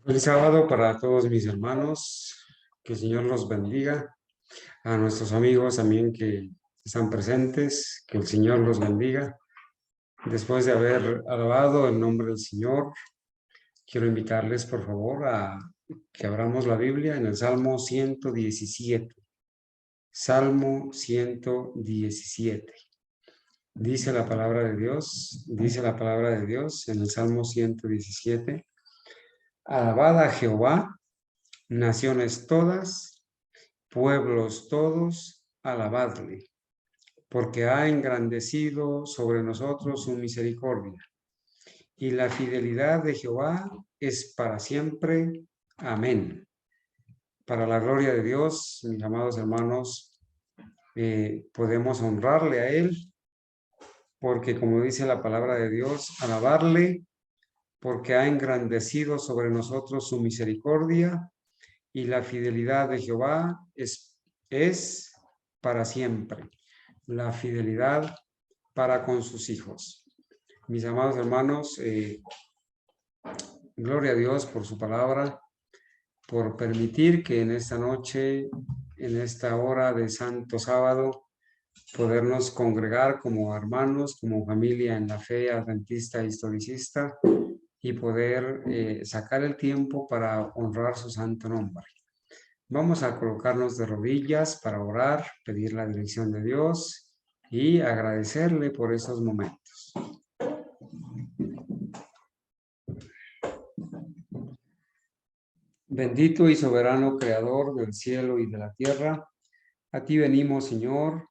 Feliz sábado para todos mis hermanos, que el Señor los bendiga, a nuestros amigos también que están presentes, que el Señor los bendiga. Después de haber alabado el nombre del Señor, quiero invitarles por favor a que abramos la Biblia en el Salmo 117. Salmo 117. Dice la palabra de Dios en el Salmo 117. Alabad a Jehová, naciones todas, pueblos todos, alabadle, porque ha engrandecido sobre nosotros su misericordia. Y la fidelidad de Jehová es para siempre. Amén. Para la gloria de Dios, mis amados hermanos, podemos honrarle a Él, porque como dice la palabra de Dios, alabarle, porque ha engrandecido sobre nosotros su misericordia, y la fidelidad de Jehová es para siempre. La fidelidad para con sus hijos. Mis amados hermanos, gloria a Dios por su palabra, por permitir que en esta noche, en esta hora de Santo Sábado, podernos congregar como hermanos, como familia en la fe adventista e historicista y poder sacar el tiempo para honrar su santo nombre. Vamos a colocarnos de rodillas para orar, pedir la dirección de Dios y agradecerle por esos momentos. Bendito y soberano Creador del cielo y de la tierra, a ti venimos, Señor,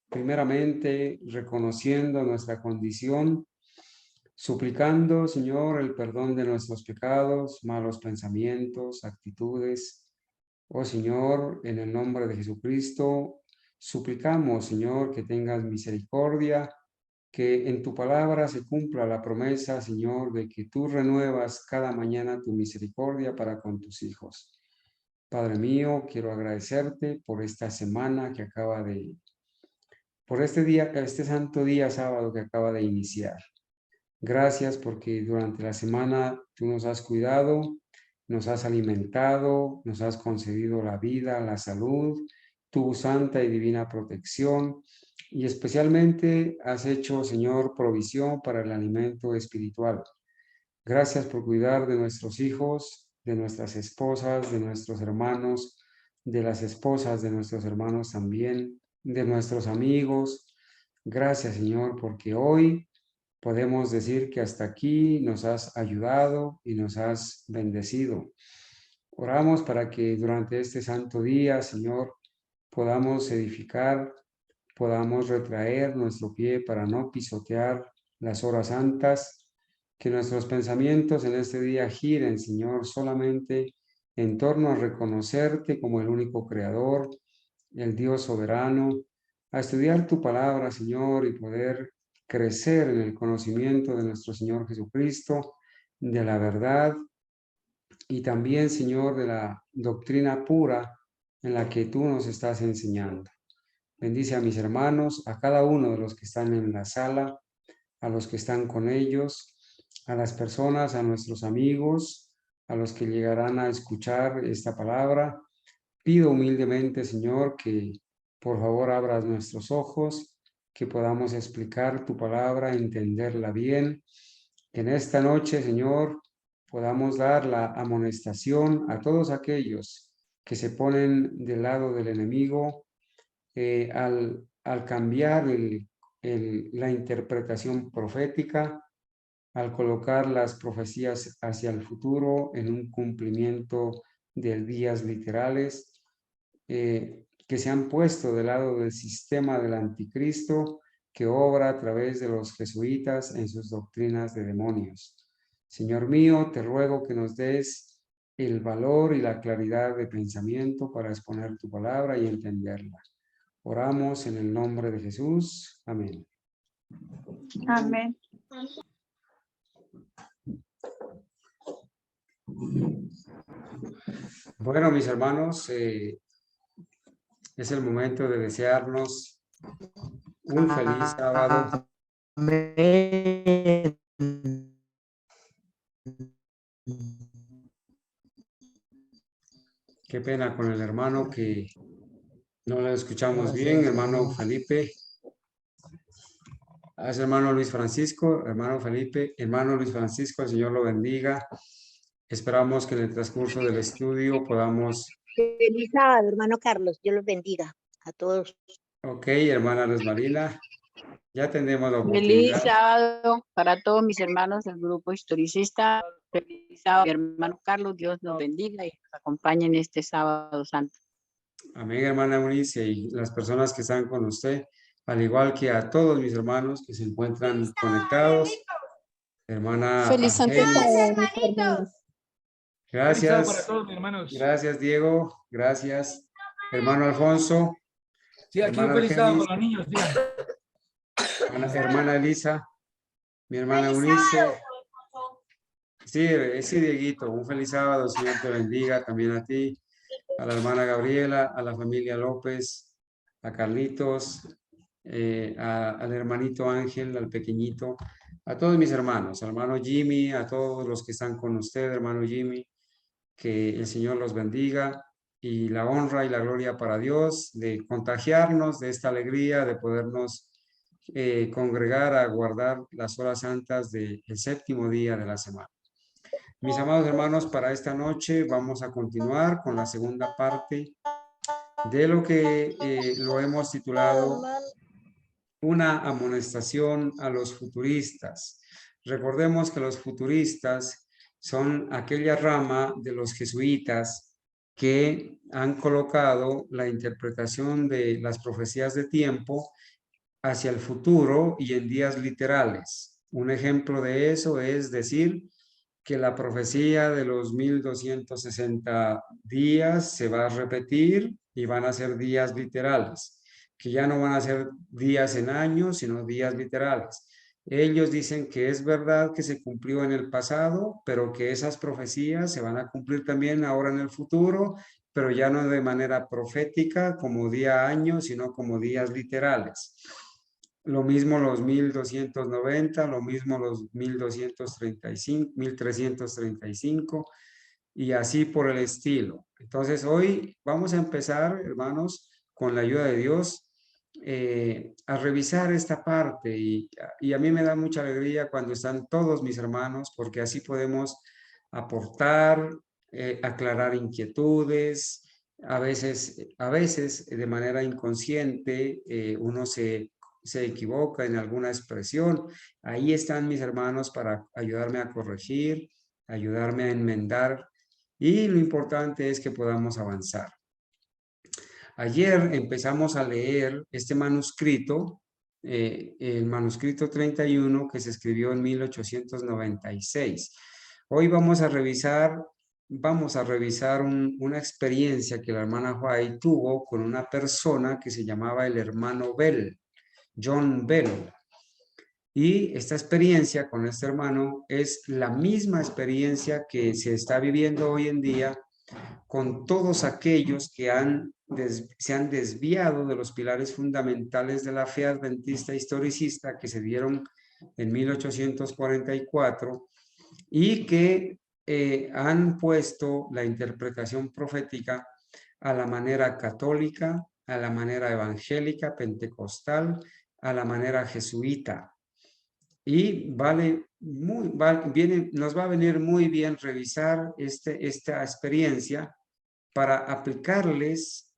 primeramente reconociendo nuestra condición, suplicando, Señor, el perdón de nuestros pecados, malos pensamientos, actitudes. Oh Señor, en el nombre de Jesucristo, suplicamos, Señor, que tengas misericordia, que en tu palabra se cumpla la promesa, Señor, de que tú renuevas cada mañana tu misericordia para con tus hijos. Padre mío, quiero agradecerte por esta semana que por este día, este santo día sábado que acaba de iniciar. Gracias porque durante la semana tú nos has cuidado, nos has alimentado, nos has concedido la vida, la salud, tu santa y divina protección, y especialmente has hecho, Señor, provisión para el alimento espiritual. Gracias por cuidar de nuestros hijos, de nuestras esposas, de nuestros hermanos, de las esposas de nuestros hermanos también, de nuestros amigos. Gracias, Señor, porque hoy podemos decir que hasta aquí nos has ayudado y nos has bendecido. Oramos para que durante este santo día, Señor, podamos edificar, podamos retraer nuestro pie para no pisotear las horas santas, que nuestros pensamientos en este día giren, Señor, solamente en torno a reconocerte como el único creador, el Dios soberano, a estudiar tu palabra, Señor, y poder crecer en el conocimiento de nuestro Señor Jesucristo, de la verdad y también, Señor, de la doctrina pura en la que tú nos estás enseñando. Bendice a mis hermanos, a cada uno de los que están en la sala, a los que están con ellos, a las personas, a nuestros amigos, a los que llegarán a escuchar esta palabra. Pido humildemente, Señor, que por favor abras nuestros ojos, que podamos explicar tu palabra, entenderla bien, que en esta noche, Señor, podamos dar la amonestación a todos aquellos que se ponen del lado del enemigo al cambiar la interpretación profética, al colocar las profecías hacia el futuro en un cumplimiento de días literales, que se han puesto del lado del sistema del anticristo que obra a través de los jesuitas en sus doctrinas de demonios. Señor mío, te ruego que nos des el valor y la claridad de pensamiento para exponer tu palabra y entenderla. Oramos en el nombre de Jesús. Amén. Amén. Bueno, mis hermanos, es el momento de desearnos un feliz sábado. Amén. Qué pena con el hermano que no le escuchamos bien, hermano Felipe. Es hermano Luis Francisco, hermano Felipe, hermano Luis Francisco, el Señor lo bendiga. Esperamos que en el transcurso del estudio podamos... Feliz sábado, hermano Carlos. Dios los bendiga a todos. Ok, hermana Luz Marina, ya tendremos la Feliz oportunidad. sábado para todos mis hermanos del grupo historicista. Feliz sábado, mi hermano Carlos. Dios nos bendiga y nos acompañe en este sábado santo. Amén, hermana Eunice, y las personas que están con usted, al igual que a todos mis hermanos que se encuentran conectados. Hermana Feliz santo Argenis, sábado, mis hermanos. Feliz sábado para gracias. todos, mis hermanos. Gracias, Diego. Gracias. Hermano Alfonso. Sí, aquí un Hermana feliz sábado Argenis, con los niños. hermana Elisa, mi hermana Eunice. Sí, Dieguito, un feliz sábado, Señor te bendiga, también a ti, a la hermana Gabriela, a la familia López, a Carlitos, al hermanito Ángel, al pequeñito, a todos mis hermanos, al hermano Jimmy, a todos los que están con usted, hermano Jimmy, que el Señor los bendiga y la honra y la gloria para Dios, de contagiarnos de esta alegría, de podernos congregar a guardar las horas santas del séptimo día de la semana. Mis amados hermanos, para esta noche vamos a continuar con la segunda parte de lo que lo hemos titulado una amonestación a los futuristas. Recordemos que los futuristas son aquella rama de los jesuitas que han colocado la interpretación de las profecías de tiempo hacia el futuro y en días literales. Un ejemplo de eso es decir que la profecía de los 1260 días se va a repetir y van a ser días literales, que ya no van a ser días en años, sino días literales. Ellos dicen que es verdad que se cumplió en el pasado, pero que esas profecías se van a cumplir también ahora en el futuro, pero ya no de manera profética como día a año, sino como días literales. Lo mismo los 1290, lo mismo los 1235, 1335 y así por el estilo. Entonces hoy vamos a empezar, hermanos, con la ayuda de Dios, a revisar esta parte y a mí me da mucha alegría cuando están todos mis hermanos porque así podemos aportar, aclarar inquietudes. A veces de manera inconsciente uno se equivoca en alguna expresión. Ahí están mis hermanos para ayudarme a corregir, ayudarme a enmendar y lo importante es que podamos avanzar. Ayer empezamos a leer este manuscrito, el manuscrito 31 que se escribió en 1896. Hoy vamos a revisar una experiencia que la hermana White tuvo con una persona que se llamaba el hermano Bell, John Bell. Y esta experiencia con este hermano es la misma experiencia que se está viviendo hoy en día con todos aquellos que se han desviado de los pilares fundamentales de la fe adventista historicista que se dieron en 1844 y que han puesto la interpretación profética a la manera católica, a la manera evangélica, pentecostal, a la manera jesuita. Y nos va a venir muy bien revisar esta experiencia para aplicarles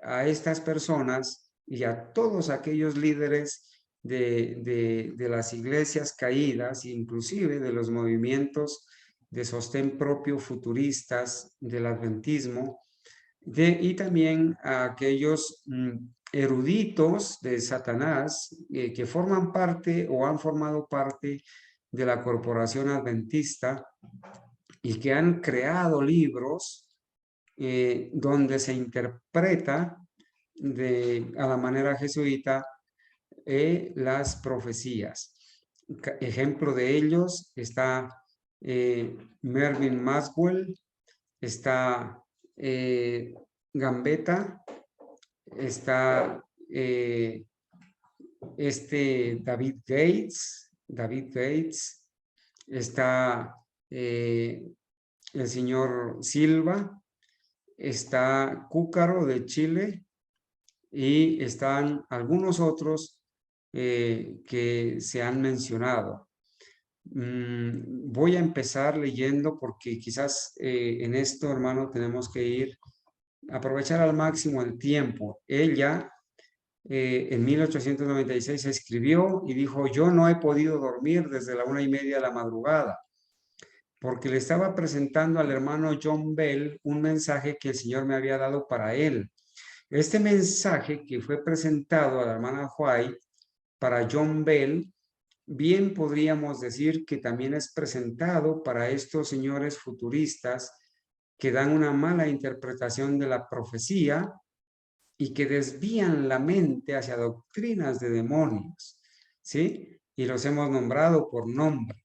a estas personas y a todos aquellos líderes de las iglesias caídas, inclusive de los movimientos de sostén propio futuristas del adventismo, y también a aquellos eruditos de Satanás que forman parte o han formado parte de la corporación adventista y que han creado libros donde se interpreta a la manera jesuita las profecías. Ejemplo de ellos está Mervyn Maswell, está Gambetta, está David Gates, está el señor Silva, está Cúcaro de Chile y están algunos otros que se han mencionado. Voy a empezar leyendo porque quizás en esto, hermano, tenemos que aprovechar al máximo el tiempo. Ella en 1896 escribió y dijo: yo no he podido dormir desde la 1:30 de la madrugada porque le estaba presentando al hermano John Bell un mensaje que el Señor me había dado para él. Este mensaje que fue presentado a la hermana White para John Bell, bien podríamos decir que también es presentado para estos señores futuristas que dan una mala interpretación de la profecía y que desvían la mente hacia doctrinas de demonios, ¿sí? Y los hemos nombrado por nombre.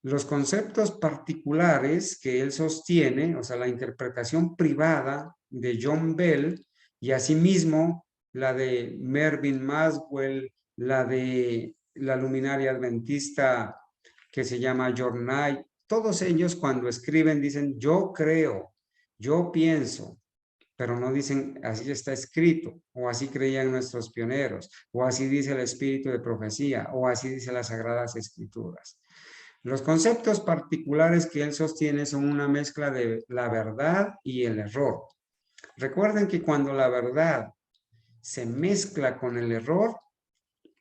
Los conceptos particulares que él sostiene, o sea, la interpretación privada de John Bell y asimismo la de Mervyn Maswell, la de la luminaria adventista que se llama John Knight, todos ellos cuando escriben dicen yo creo, yo pienso, pero no dicen así está escrito, o así creían nuestros pioneros, o así dice el espíritu de profecía, o así dice las sagradas escrituras. Los conceptos particulares que él sostiene son una mezcla de la verdad y el error. Recuerden que cuando la verdad se mezcla con el error,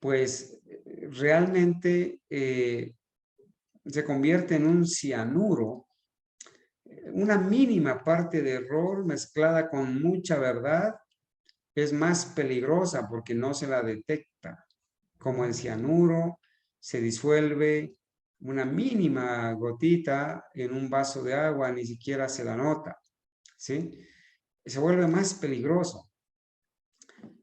pues realmente se convierte en un cianuro. Una mínima parte de error mezclada con mucha verdad es más peligrosa porque no se la detecta. Como el cianuro se disuelve una mínima gotita en un vaso de agua, ni siquiera se la nota, ¿sí? Se vuelve más peligroso.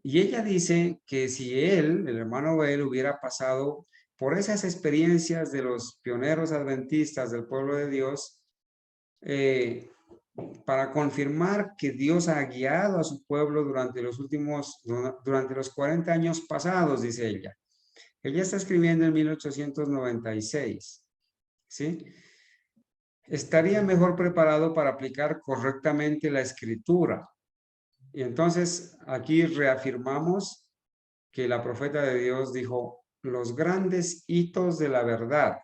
Y ella dice que si él, el hermano Bell, hubiera pasado por esas experiencias de los pioneros adventistas del pueblo de Dios, para confirmar que Dios ha guiado a su pueblo durante los 40 años pasados, dice ella. Ella está escribiendo en 1896, ¿sí? Estaría mejor preparado para aplicar correctamente la escritura. Y entonces aquí reafirmamos que la profeta de Dios dijo los grandes hitos de la verdad,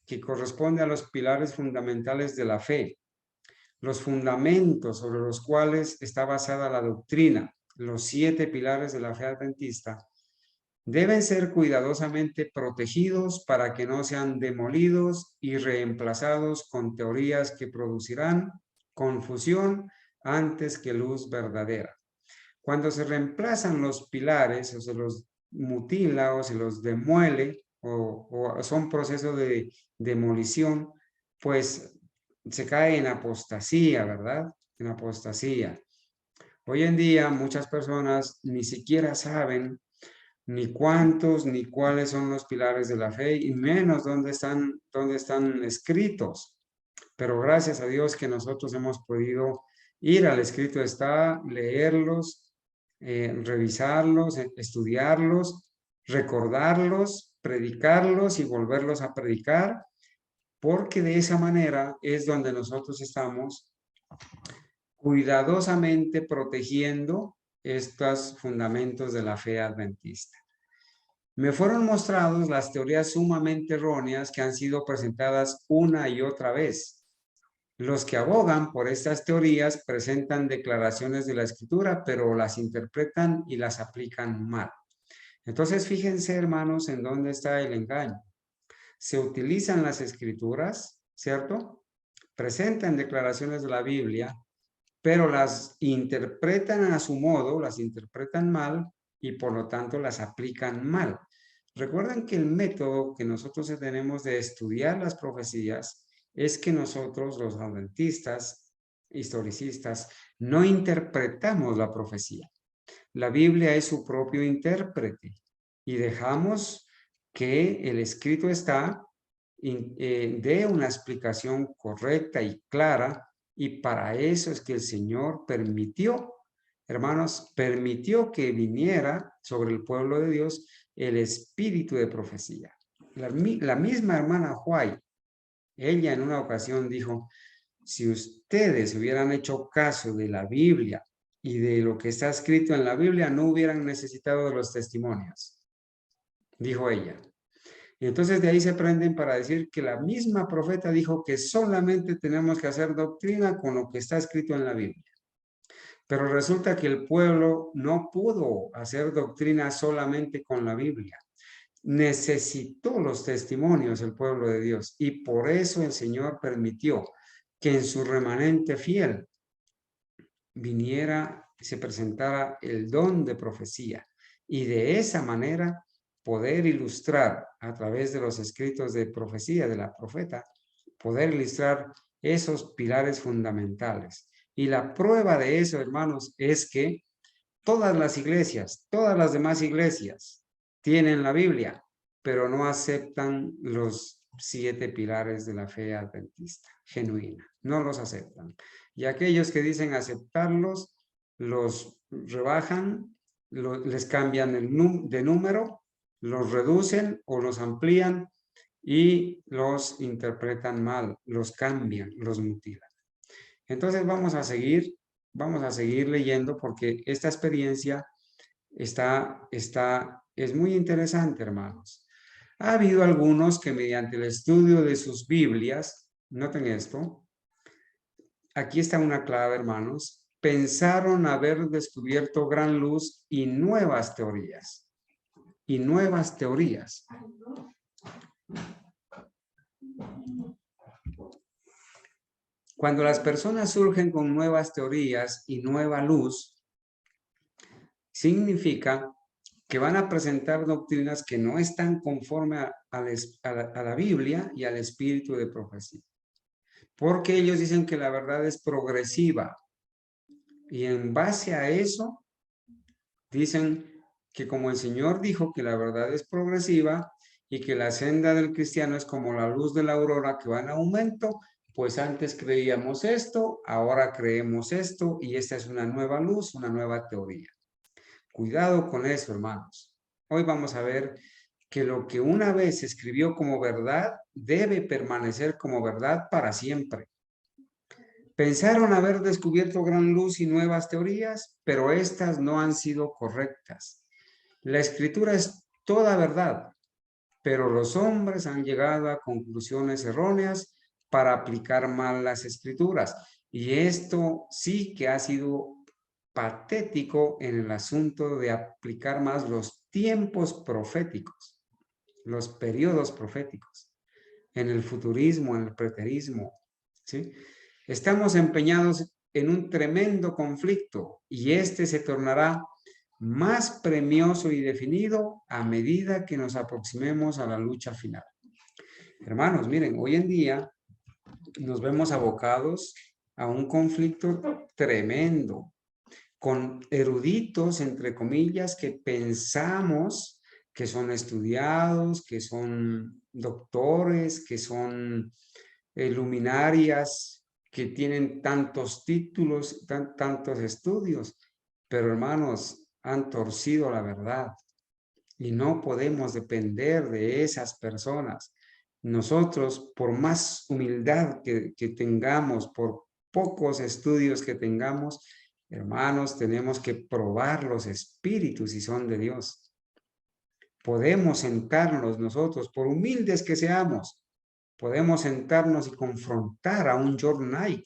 que corresponde a los pilares fundamentales de la fe, los fundamentos sobre los cuales está basada la doctrina, los 7 pilares de la fe adventista, deben ser cuidadosamente protegidos para que no sean demolidos y reemplazados con teorías que producirán confusión antes que luz verdadera. Cuando se reemplazan los pilares o se los mutila o se los demuele o son procesos de demolición, pues se cae en apostasía, ¿verdad? En apostasía. Hoy en día muchas personas ni siquiera saben ni cuántos ni cuáles son los pilares de la fe y menos dónde están escritos. Pero gracias a Dios que nosotros hemos podido ir al escrito está, leerlos, revisarlos, estudiarlos, recordarlos, predicarlos y volverlos a predicar, porque de esa manera es donde nosotros estamos cuidadosamente protegiendo estos fundamentos de la fe adventista. Me fueron mostrados las teorías sumamente erróneas que han sido presentadas una y otra vez. Los que abogan por estas teorías presentan declaraciones de la Escritura, pero las interpretan y las aplican mal. Entonces, fíjense, hermanos, en dónde está el engaño. Se utilizan las Escrituras, ¿cierto? Presentan declaraciones de la Biblia, pero las interpretan a su modo, las interpretan mal y por lo tanto las aplican mal. Recuerden que el método que nosotros tenemos de estudiar las profecías es que nosotros, los adventistas, historicistas, no interpretamos la profecía. La Biblia es su propio intérprete y dejamos que el escrito dé una explicación correcta y clara. Y para eso es que el Señor permitió, hermanos, permitió que viniera sobre el pueblo de Dios el espíritu de profecía. La misma hermana White, ella en una ocasión dijo, si ustedes hubieran hecho caso de la Biblia y de lo que está escrito en la Biblia, no hubieran necesitado de los testimonios, dijo ella. Y entonces de ahí se prenden para decir que la misma profeta dijo que solamente tenemos que hacer doctrina con lo que está escrito en la Biblia. Pero resulta que el pueblo no pudo hacer doctrina solamente con la Biblia. Necesitó los testimonios el pueblo de Dios y por eso el Señor permitió que en su remanente fiel viniera, se presentara el don de profecía y de esa manera poder ilustrar a través de los escritos de profecía de la profeta, poder ilustrar esos pilares fundamentales. Y la prueba de eso, hermanos, es que todas las iglesias, todas las demás iglesias tienen la Biblia, pero no aceptan los 7 pilares de la fe adventista genuina, no los aceptan. Y aquellos que dicen aceptarlos, los rebajan, les cambian de número, los reducen o los amplían y los interpretan mal, los cambian, los mutilan. Entonces vamos a seguir leyendo porque esta experiencia es muy interesante, hermanos. Ha habido algunos que mediante el estudio de sus Biblias, noten esto, aquí está una clave, hermanos, pensaron haber descubierto gran luz y nuevas teorías. Y nuevas teorías. Cuando las personas surgen con nuevas teorías y nueva luz, significa que van a presentar doctrinas que no están conforme a la Biblia y al espíritu de profecía. Porque ellos dicen que la verdad es progresiva. Y en base a eso, dicen que como el Señor dijo que la verdad es progresiva y que la senda del cristiano es como la luz de la aurora que va en aumento, pues antes creíamos esto, ahora creemos esto y esta es una nueva luz, una nueva teoría. Cuidado con eso, hermanos. Hoy vamos a ver que lo que una vez se escribió como verdad debe permanecer como verdad para siempre. Pensaron haber descubierto gran luz y nuevas teorías, pero estas no han sido correctas. La escritura es toda verdad, pero los hombres han llegado a conclusiones erróneas para aplicar mal las escrituras. Y esto sí que ha sido patético en el asunto de aplicar más los tiempos proféticos, los periodos proféticos, en el futurismo, en el preterismo, ¿sí? Estamos empeñados en un tremendo conflicto y este se tornará más premioso y definido a medida que nos aproximemos a la lucha final. Hermanos, miren, hoy en día nos vemos abocados a un conflicto tremendo con eruditos, entre comillas, que pensamos que son estudiados, que son doctores, que son luminarias, que tienen tantos títulos, tantos estudios, pero hermanos, han torcido la verdad y no podemos depender de esas personas. Nosotros, por más humildad que tengamos, por pocos estudios que tengamos, hermanos, tenemos que probar los espíritus si son de Dios. Podemos sentarnos nosotros, por humildes que seamos, podemos sentarnos y confrontar a un George Knight,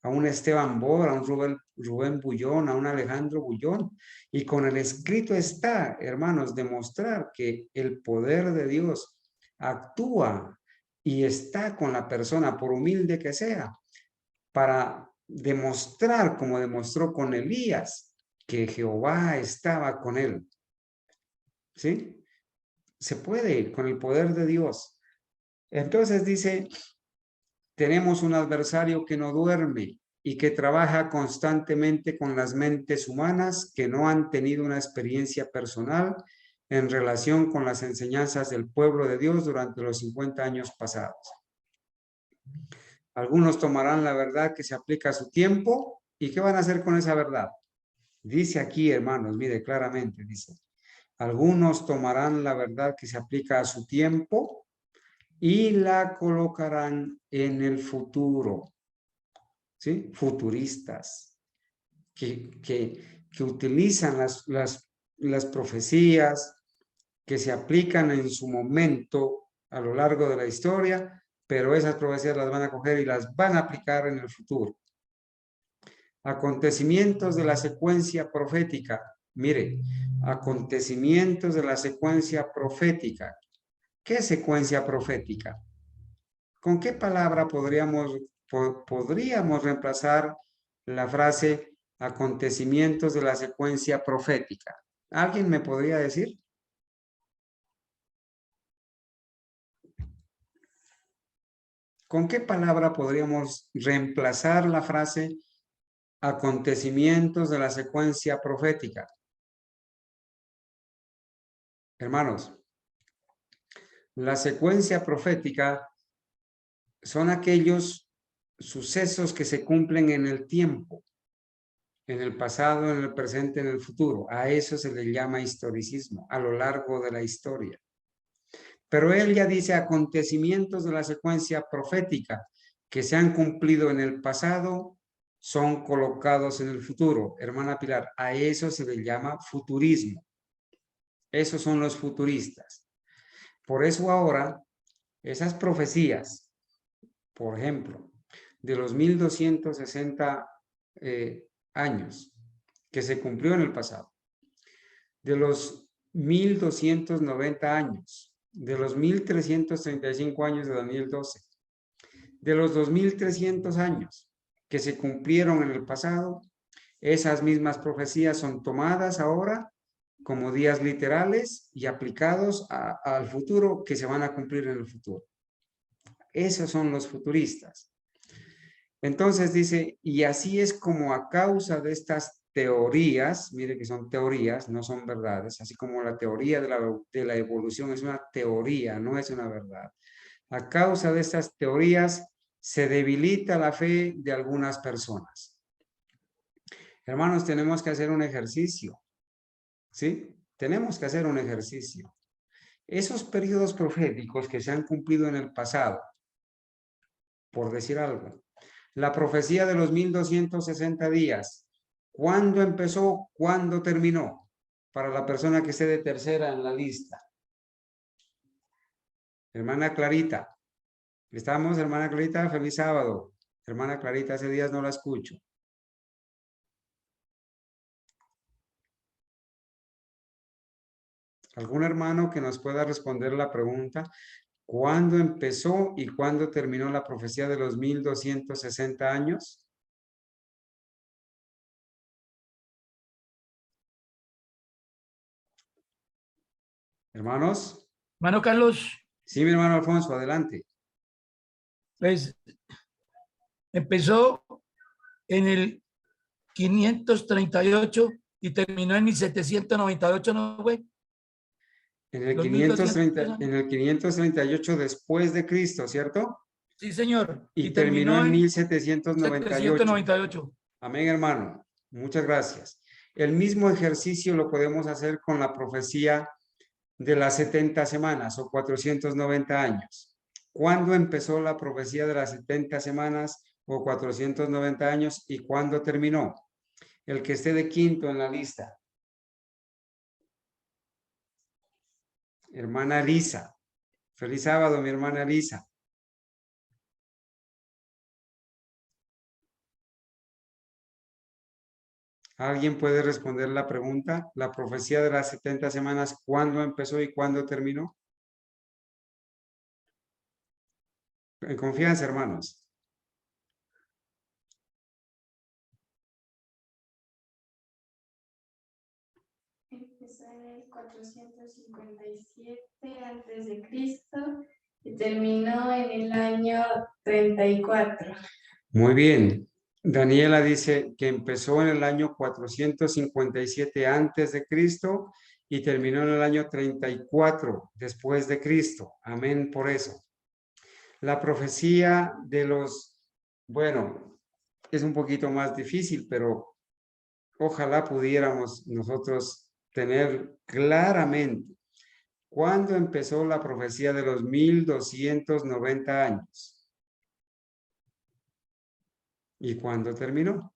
a un Esteban Bora, a un Rubén Bullón, a un Alejandro Bullón. Y con el escrito está, hermanos, demostrar que el poder de Dios actúa y está con la persona, por humilde que sea, para demostrar, como demostró con Elías, que Jehová estaba con él. ¿Sí? Se puede con el poder de Dios. Entonces dice, tenemos un adversario que no duerme y que trabaja constantemente con las mentes humanas que no han tenido una experiencia personal en relación con las enseñanzas del pueblo de Dios durante los 50 años pasados. Algunos tomarán la verdad que se aplica a su tiempo. ¿Y qué van a hacer con esa verdad? Dice aquí, hermanos, mire claramente, dice, algunos tomarán la verdad que se aplica a su tiempo y la colocarán en el futuro. ¿sí? Futuristas, que utilizan las profecías que se aplican en su momento a lo largo de la historia, pero esas profecías las van a coger y las van a aplicar en el futuro. Acontecimientos de la secuencia profética. Mire, acontecimientos de la secuencia profética. ¿Qué secuencia profética? ¿Con qué palabra podríamos reemplazar la frase acontecimientos de la secuencia profética? ¿Alguien me podría decir? ¿Con qué palabra podríamos reemplazar la frase acontecimientos de la secuencia profética? Hermanos, la secuencia profética son aquellos sucesos que se cumplen en el tiempo, en el pasado, en el presente, en el futuro. A eso se le llama historicismo, a lo largo de la historia. Pero él ya dice acontecimientos de la secuencia profética que se han cumplido en el pasado, son colocados en el futuro. Hermana Pilar, a eso se le llama futurismo. Esos son los futuristas. Por eso ahora, esas profecías, por ejemplo, de los 1260 años que se cumplió en el pasado, de los 1290 años, de los 1335 años de Daniel 12, de los 2300 años que se cumplieron en el pasado, esas mismas profecías son tomadas ahora como días literales y aplicados al futuro que se van a cumplir en el futuro. Esos son los futuristas. Entonces dice, y así es como a causa de estas teorías, mire que son teorías, no son verdades, así como la teoría de la evolución es una teoría, no es una verdad. A causa de estas teorías se debilita la fe de algunas personas. Hermanos, tenemos que hacer un ejercicio, ¿sí? Tenemos que hacer un ejercicio. Esos periodos proféticos que se han cumplido en el pasado, por decir algo, la profecía de los 1260 días, ¿cuándo empezó? ¿Cuándo terminó? Para la persona que esté de tercera en la lista. Hermana Clarita. ¿Estamos, hermana Clarita? Feliz sábado. Hermana Clarita, hace días no la escucho. ¿Algún hermano que nos pueda responder la pregunta? ¿Cuándo empezó y cuándo terminó la profecía de los 1260 años? Hermanos. Hermano Carlos. Sí, mi hermano Alfonso, adelante. Pues empezó en el 538 y terminó en 1798, ¿no, güey? En el 538 después de Cristo, ¿cierto? Sí, señor. Y terminó en 1798. 1798. Amén, hermano. Muchas gracias. El mismo ejercicio lo podemos hacer con la profecía de las 70 semanas o 490 años. ¿Cuándo empezó la profecía de las 70 semanas o 490 años y cuándo terminó? El que esté de quinto en la lista. Hermana Lisa. Feliz sábado, mi hermana Lisa. ¿Alguien puede responder la pregunta? La profecía de las 70 semanas, ¿cuándo empezó y cuándo terminó? En confianza, hermanos. Empezó en el 457 antes de Cristo y terminó en el año 34. Muy bien. Daniela dice que empezó en el año 457 antes de Cristo y terminó en el año 34 después de Cristo. Amén por eso. La profecía de los, bueno, es un poquito más difícil, pero ojalá pudiéramos nosotros tener claramente cuándo empezó la profecía de los 1290 años. ¿Y cuándo terminó?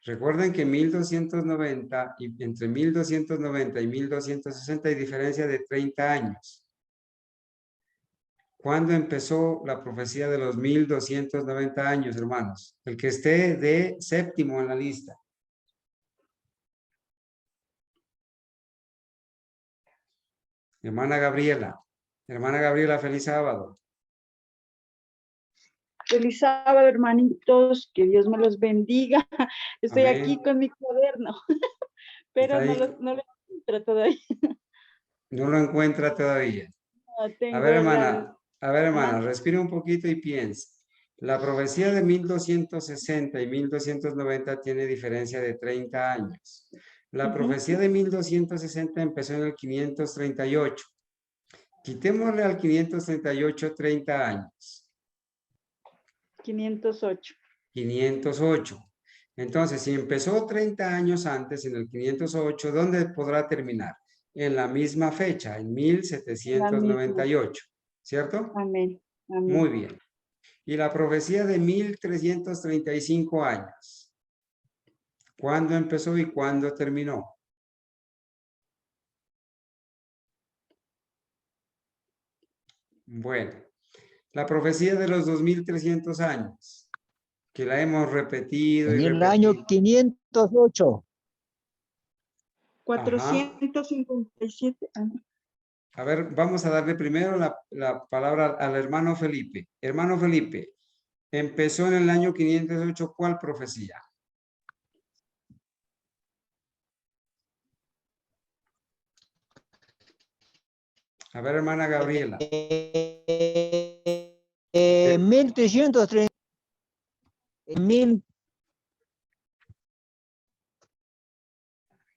Recuerden que 1290 y entre 1290 y 1260 hay diferencia de 30 años. ¿Cuándo empezó la profecía de los 1290 años, hermanos? El que esté de séptimo en la lista. Hermana Gabriela, feliz sábado. Feliz sábado, hermanitos, que Dios me los bendiga. Estoy Amén. aquí con mi cuaderno, pero Está ahí. no lo encuentro todavía. No lo encuentra todavía. No, tengo A ver, hermana, Ajá. respire un poquito y piense. La profecía de 1260 y 1290 tiene diferencia de 30 años. La Ujú. profecía de 1260 empezó en el 538. Quitémosle al 538 30 años. 508. 508. Entonces, si empezó 30 años antes, en el 508, ¿dónde podrá terminar? En la misma fecha, en La misma. 1798, ¿cierto? Amén. Muy Amén. bien. Y la profecía de 1335 años, ¿cuándo empezó y cuándo terminó? Bueno, la profecía de los 2300 años, que la hemos repetido y En el año repetido. 508. 457. A ver, vamos a darle primero la palabra al hermano Felipe. Hermano Felipe, empezó en el año 508, ¿cuál profecía? A ver, hermana Gabriela. 1330.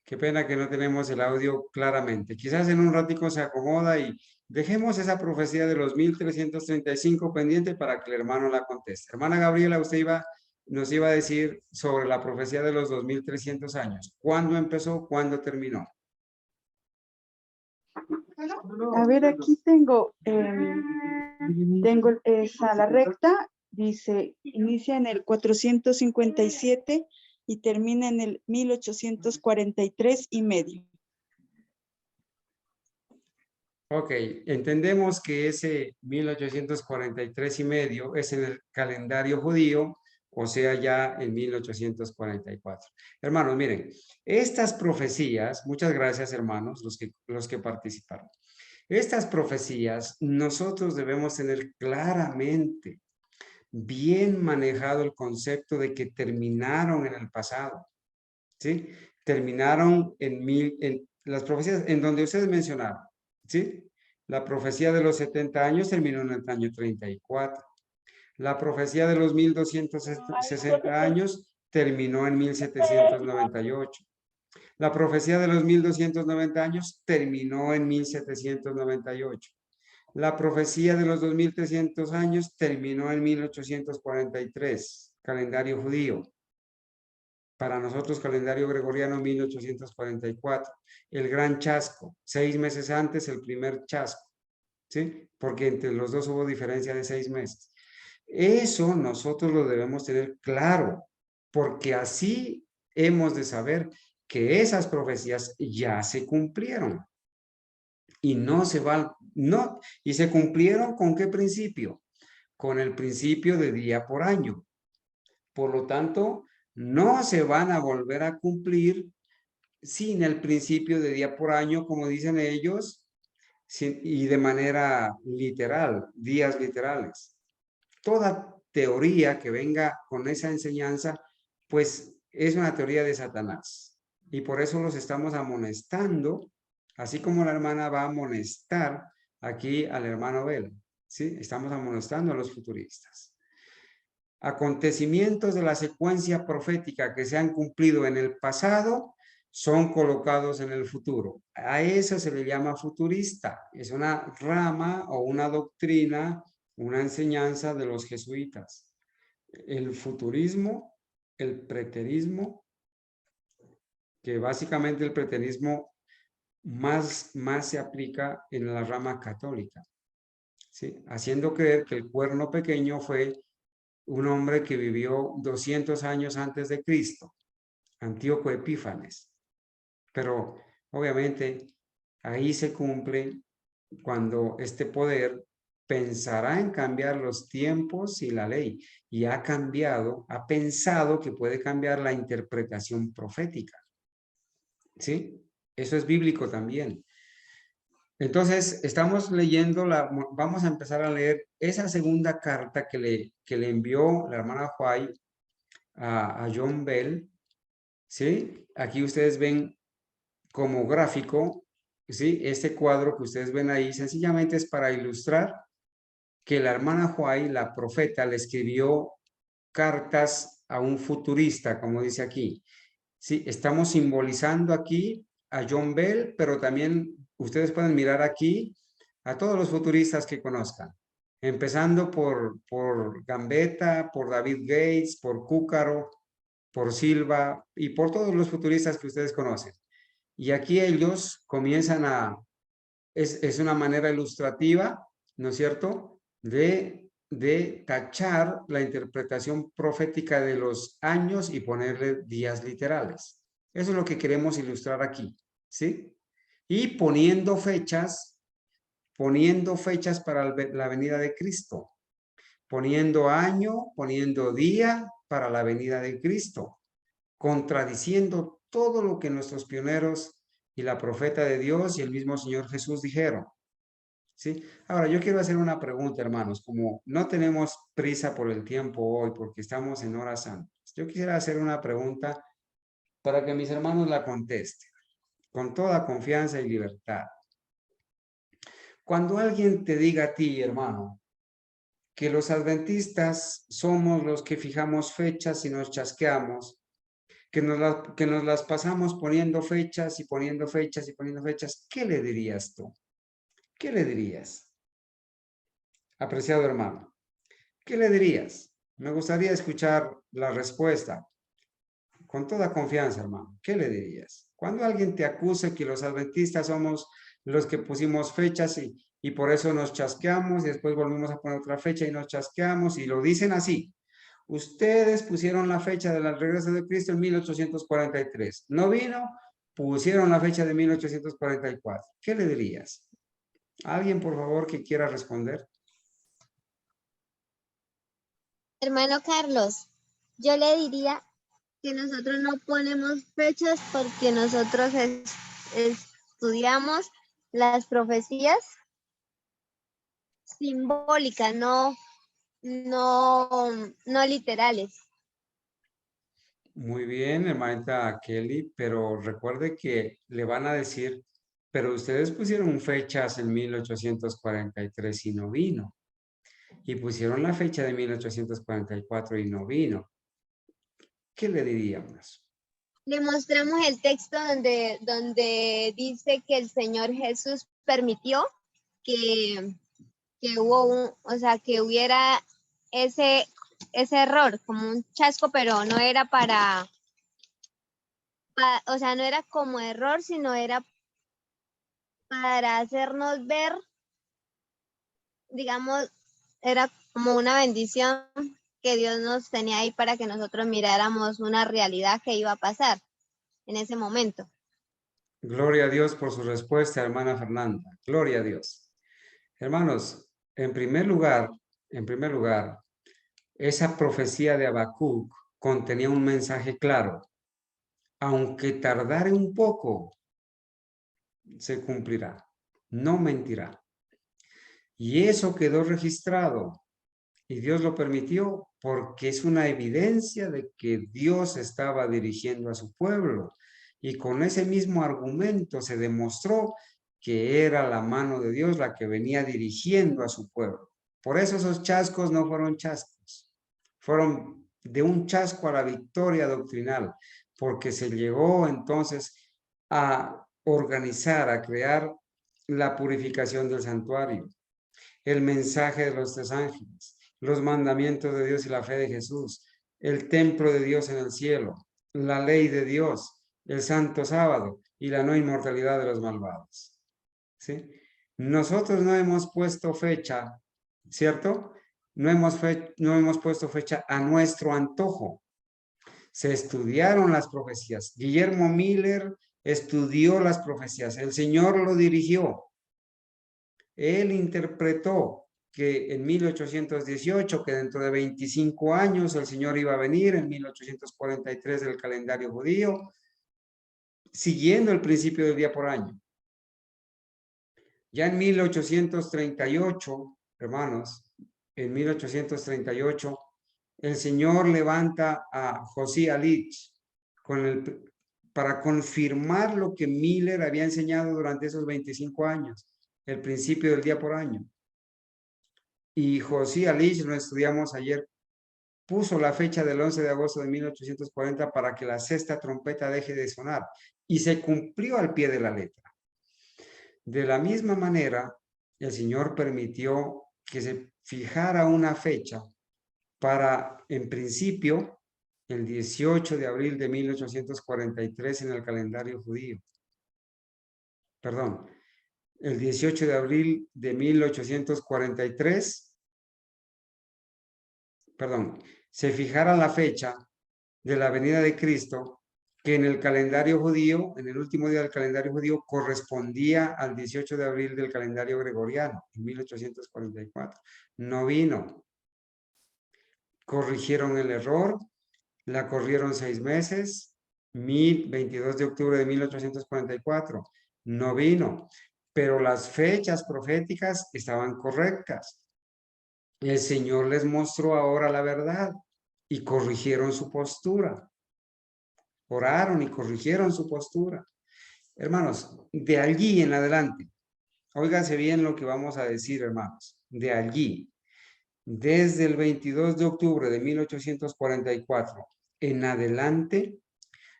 Qué pena que no tenemos el audio claramente. Quizás en un ratico se acomoda y dejemos esa profecía de los 1335 pendiente para que el hermano la conteste. Hermana Gabriela, usted nos iba a decir sobre la profecía de los 2300 años. ¿Cuándo empezó? ¿Cuándo terminó? A ver, aquí tengo esa, la recta, dice, inicia en el 457 y termina en el 1843 y medio. Ok, entendemos que ese 1843 y medio es en el calendario judío, o sea, ya en 1844. Hermanos, miren, estas profecías, muchas gracias hermanos, los que participaron. Estas profecías nosotros debemos tener claramente bien manejado el concepto de que terminaron en el pasado, ¿sí? Terminaron en las profecías en donde ustedes mencionaron, ¿sí? La profecía de los 70 años terminó en el año 34. La profecía de los 1260 años terminó en 1798. La profecía de los 1290 años terminó en 1798. La profecía de los 2300 años terminó en 1843, calendario judío. Para nosotros, calendario gregoriano, 1844. El gran chasco, 6 meses antes, el primer chasco, ¿sí? Porque entre los dos hubo diferencia de 6 meses. Eso nosotros lo debemos tener claro, porque así hemos de saber que esas profecías ya se cumplieron. Y no se van, no, y se cumplieron ¿con qué principio? Con el principio de día por año. Por lo tanto, no se van a volver a cumplir sin el principio de día por año, como dicen ellos, y de manera literal, días literales. Toda teoría que venga con esa enseñanza, pues es una teoría de Satanás. Y por eso los estamos amonestando, así como la hermana va a amonestar aquí al hermano Vela. ¿Sí? Estamos amonestando a los futuristas. Acontecimientos de la secuencia profética que se han cumplido en el pasado son colocados en el futuro. A eso se le llama futurista. Es una rama o una doctrina, una enseñanza de los jesuitas. El futurismo, el preterismo, que básicamente el preterismo más se aplica en la rama católica, ¿sí? Haciendo creer que el cuerno pequeño fue un hombre que vivió 200 años antes de Cristo, Antíoco Epífanes. Pero obviamente ahí se cumple cuando este poder pensará en cambiar los tiempos y la ley, y ha cambiado, ha pensado que puede cambiar la interpretación profética. ¿Sí? Eso es bíblico también. Entonces, estamos leyendo, vamos a empezar a leer esa segunda carta que le envió la hermana White a John Bell. ¿Sí? Aquí ustedes ven como gráfico, ¿sí? Este cuadro que ustedes ven ahí sencillamente es para ilustrar que la hermana White, la profeta, le escribió cartas a un futurista, como dice aquí. Sí, estamos simbolizando aquí a John Bell, pero también ustedes pueden mirar aquí a todos los futuristas que conozcan, empezando por Gambetta, por David Gates, por Cúcaro, por Silva y por todos los futuristas que ustedes conocen. Y aquí ellos comienzan es una manera ilustrativa, ¿no es cierto?, de tachar la interpretación profética de los años y ponerle días literales. Eso es lo que queremos ilustrar aquí, ¿sí? Y poniendo fechas para la venida de Cristo, poniendo año, poniendo día para la venida de Cristo, contradiciendo todo lo que nuestros pioneros y la profeta de Dios y el mismo Señor Jesús dijeron. ¿Sí? Ahora, yo quiero hacer una pregunta, hermanos, como no tenemos prisa por el tiempo hoy porque estamos en horas santas. Yo quisiera hacer una pregunta para que mis hermanos la contesten con toda confianza y libertad. Cuando alguien te diga a ti, hermano, que los adventistas somos los que fijamos fechas y nos chasqueamos, que nos las pasamos poniendo fechas y poniendo fechas y poniendo fechas, ¿qué le dirías tú? ¿Qué le dirías? Apreciado hermano, ¿qué le dirías? Me gustaría escuchar la respuesta. Con toda confianza, hermano. ¿Qué le dirías? Cuando alguien te acuse que los adventistas somos los que pusimos fechas y por eso nos chasqueamos y después volvimos a poner otra fecha y nos chasqueamos y lo dicen así. Ustedes pusieron la fecha del regreso de Cristo en 1843. No vino, pusieron la fecha de 1844. ¿Qué le dirías? ¿Alguien, por favor, que quiera responder? Hermano Carlos, yo le diría que nosotros no ponemos fechas porque nosotros estudiamos las profecías simbólicas, no literales. Muy bien, hermanita Kelly, pero recuerde que le van a decir, pero ustedes pusieron fechas en 1843 y no vino. Y pusieron la fecha de 1844 y no vino. ¿Qué le diríamos? Le mostramos el texto donde dice que el Señor Jesús permitió que que hubiera ese error, como un chasco, pero no era no era como error, sino era para hacernos ver, digamos, era como una bendición que Dios nos tenía ahí para que nosotros miráramos una realidad que iba a pasar en ese momento. Gloria a Dios por su respuesta, hermana Fernanda. Gloria a Dios. Hermanos, en primer lugar, esa profecía de Habacuc contenía un mensaje claro. Aunque tardare un poco, se cumplirá. No mentirá. Y eso quedó registrado. Y Dios lo permitió porque es una evidencia de que Dios estaba dirigiendo a su pueblo. Y con ese mismo argumento se demostró que era la mano de Dios la que venía dirigiendo a su pueblo. Por eso esos chascos no fueron chascos. Fueron de un chasco a la victoria doctrinal, porque se llegó entonces a organizar, a crear la purificación del santuario, el mensaje de los 3 ángeles, los mandamientos de Dios y la fe de Jesús, el templo de Dios en el cielo, la ley de Dios, el santo sábado y la no inmortalidad de los malvados. ¿Sí? Nosotros no hemos puesto fecha, ¿cierto? no hemos puesto fecha a nuestro antojo. Se estudiaron las profecías. Guillermo Miller estudió las profecías. El Señor lo dirigió. Él interpretó que en 1818, que dentro de 25 años el Señor iba a venir, en 1843 del calendario judío, siguiendo el principio del día por año. Ya en 1838, hermanos, en 1838, el Señor levanta a José Alich para confirmar lo que Miller había enseñado durante esos 25 años, el principio del día por año. Y José Alich, lo estudiamos ayer, puso la fecha del 11 de agosto de 1840 para que la sexta trompeta deje de sonar. Y se cumplió al pie de la letra. De la misma manera, el Señor permitió que se fijara una fecha para, en principio, el 18 de abril de 1843 en el calendario judío. Perdón, el 18 de abril de 1843, perdón, se fijara la fecha de la venida de Cristo, que en el calendario judío, en el último día del calendario judío, correspondía al 18 de abril del calendario gregoriano, en 1844. No vino. Corrigieron el error, la corrieron 6 meses, 22 de octubre de 1844. No vino, pero las fechas proféticas estaban correctas. El Señor les mostró ahora la verdad y corrigieron su postura. Oraron y corrigieron su postura. Hermanos, de allí en adelante, óiganse bien lo que vamos a decir, hermanos. De allí, desde el 22 de octubre de 1844 en adelante,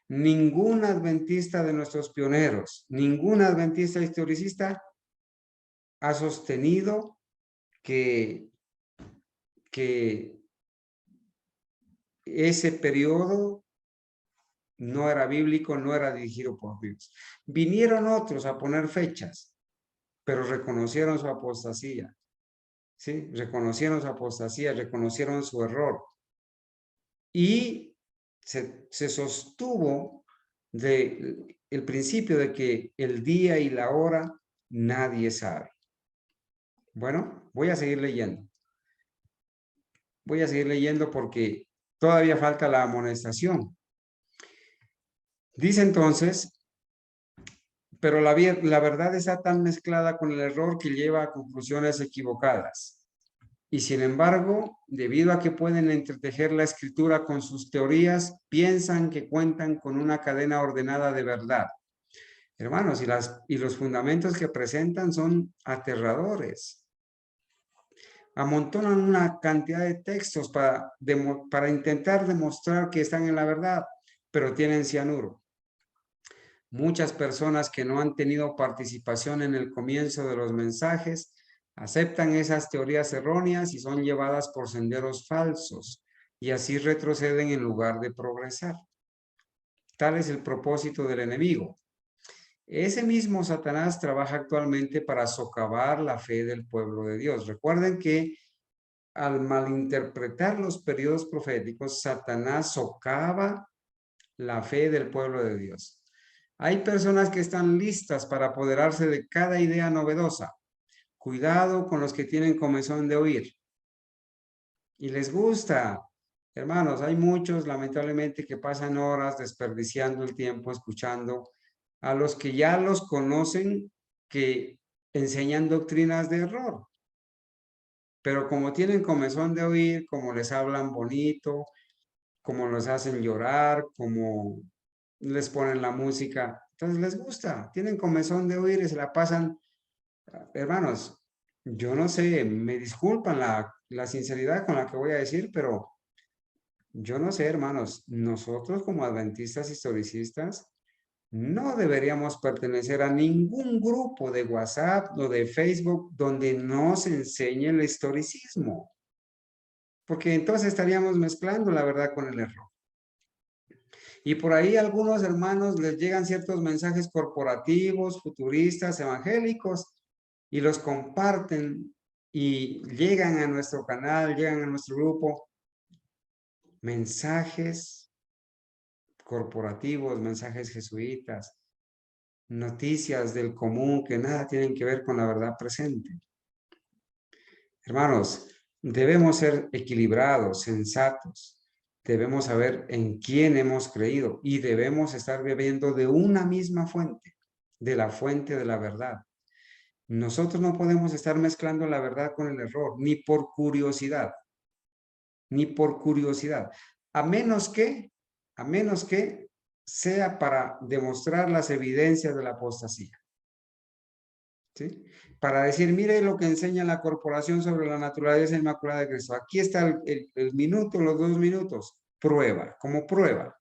ningún adventista de nuestros pioneros, ningún adventista historicista ha sostenido que ese periodo no era bíblico, no era dirigido por Dios. Vinieron otros a poner fechas, pero reconocieron su apostasía. ¿Sí? Reconocieron su apostasía, reconocieron su error. Y se sostuvo el principio de que el día y la hora nadie sabe. Bueno, voy a seguir leyendo. Voy a seguir leyendo porque todavía falta la amonestación. Dice entonces, pero la verdad está tan mezclada con el error que lleva a conclusiones equivocadas. Y sin embargo, debido a que pueden entretejer la escritura con sus teorías, piensan que cuentan con una cadena ordenada de verdad. Hermanos, y los fundamentos que presentan son aterradores. Amontonan una cantidad de textos para intentar demostrar que están en la verdad, pero tienen cianuro. Muchas personas que no han tenido participación en el comienzo de los mensajes aceptan esas teorías erróneas y son llevadas por senderos falsos y así retroceden en lugar de progresar. Tal es el propósito del enemigo. Ese mismo Satanás trabaja actualmente para socavar la fe del pueblo de Dios. Recuerden que al malinterpretar los periodos proféticos, Satanás socava la fe del pueblo de Dios. Hay personas que están listas para apoderarse de cada idea novedosa. Cuidado con los que tienen comezón de oír. Y les gusta. Hermanos, hay muchos lamentablemente que pasan horas desperdiciando el tiempo escuchando a los que ya los conocen que enseñan doctrinas de error. Pero como tienen comezón de oír, como les hablan bonito, como los hacen llorar, como les ponen la música, entonces les gusta, tienen comezón de oír y se la pasan. Hermanos, yo no sé, me disculpan la sinceridad con la que voy a decir, pero yo no sé, hermanos, nosotros como adventistas historicistas no deberíamos pertenecer a ningún grupo de WhatsApp o de Facebook donde no se enseñe el historicismo, porque entonces estaríamos mezclando la verdad con el error. Y por ahí a algunos hermanos les llegan ciertos mensajes corporativos, futuristas, evangélicos, y los comparten y llegan a nuestro canal, llegan a nuestro grupo mensajes corporativos, mensajes jesuitas, noticias del común que nada tienen que ver con la verdad presente. Hermanos, debemos ser equilibrados, sensatos. Debemos saber en quién hemos creído y debemos estar bebiendo de una misma fuente, de la fuente de la verdad. Nosotros no podemos estar mezclando la verdad con el error, ni por curiosidad, a menos que sea para demostrar las evidencias de la apostasía. ¿Sí? Para decir, mire lo que enseña la corporación sobre la naturaleza inmaculada de Cristo. Aquí está el minuto, los 2 minutos. Prueba, como prueba.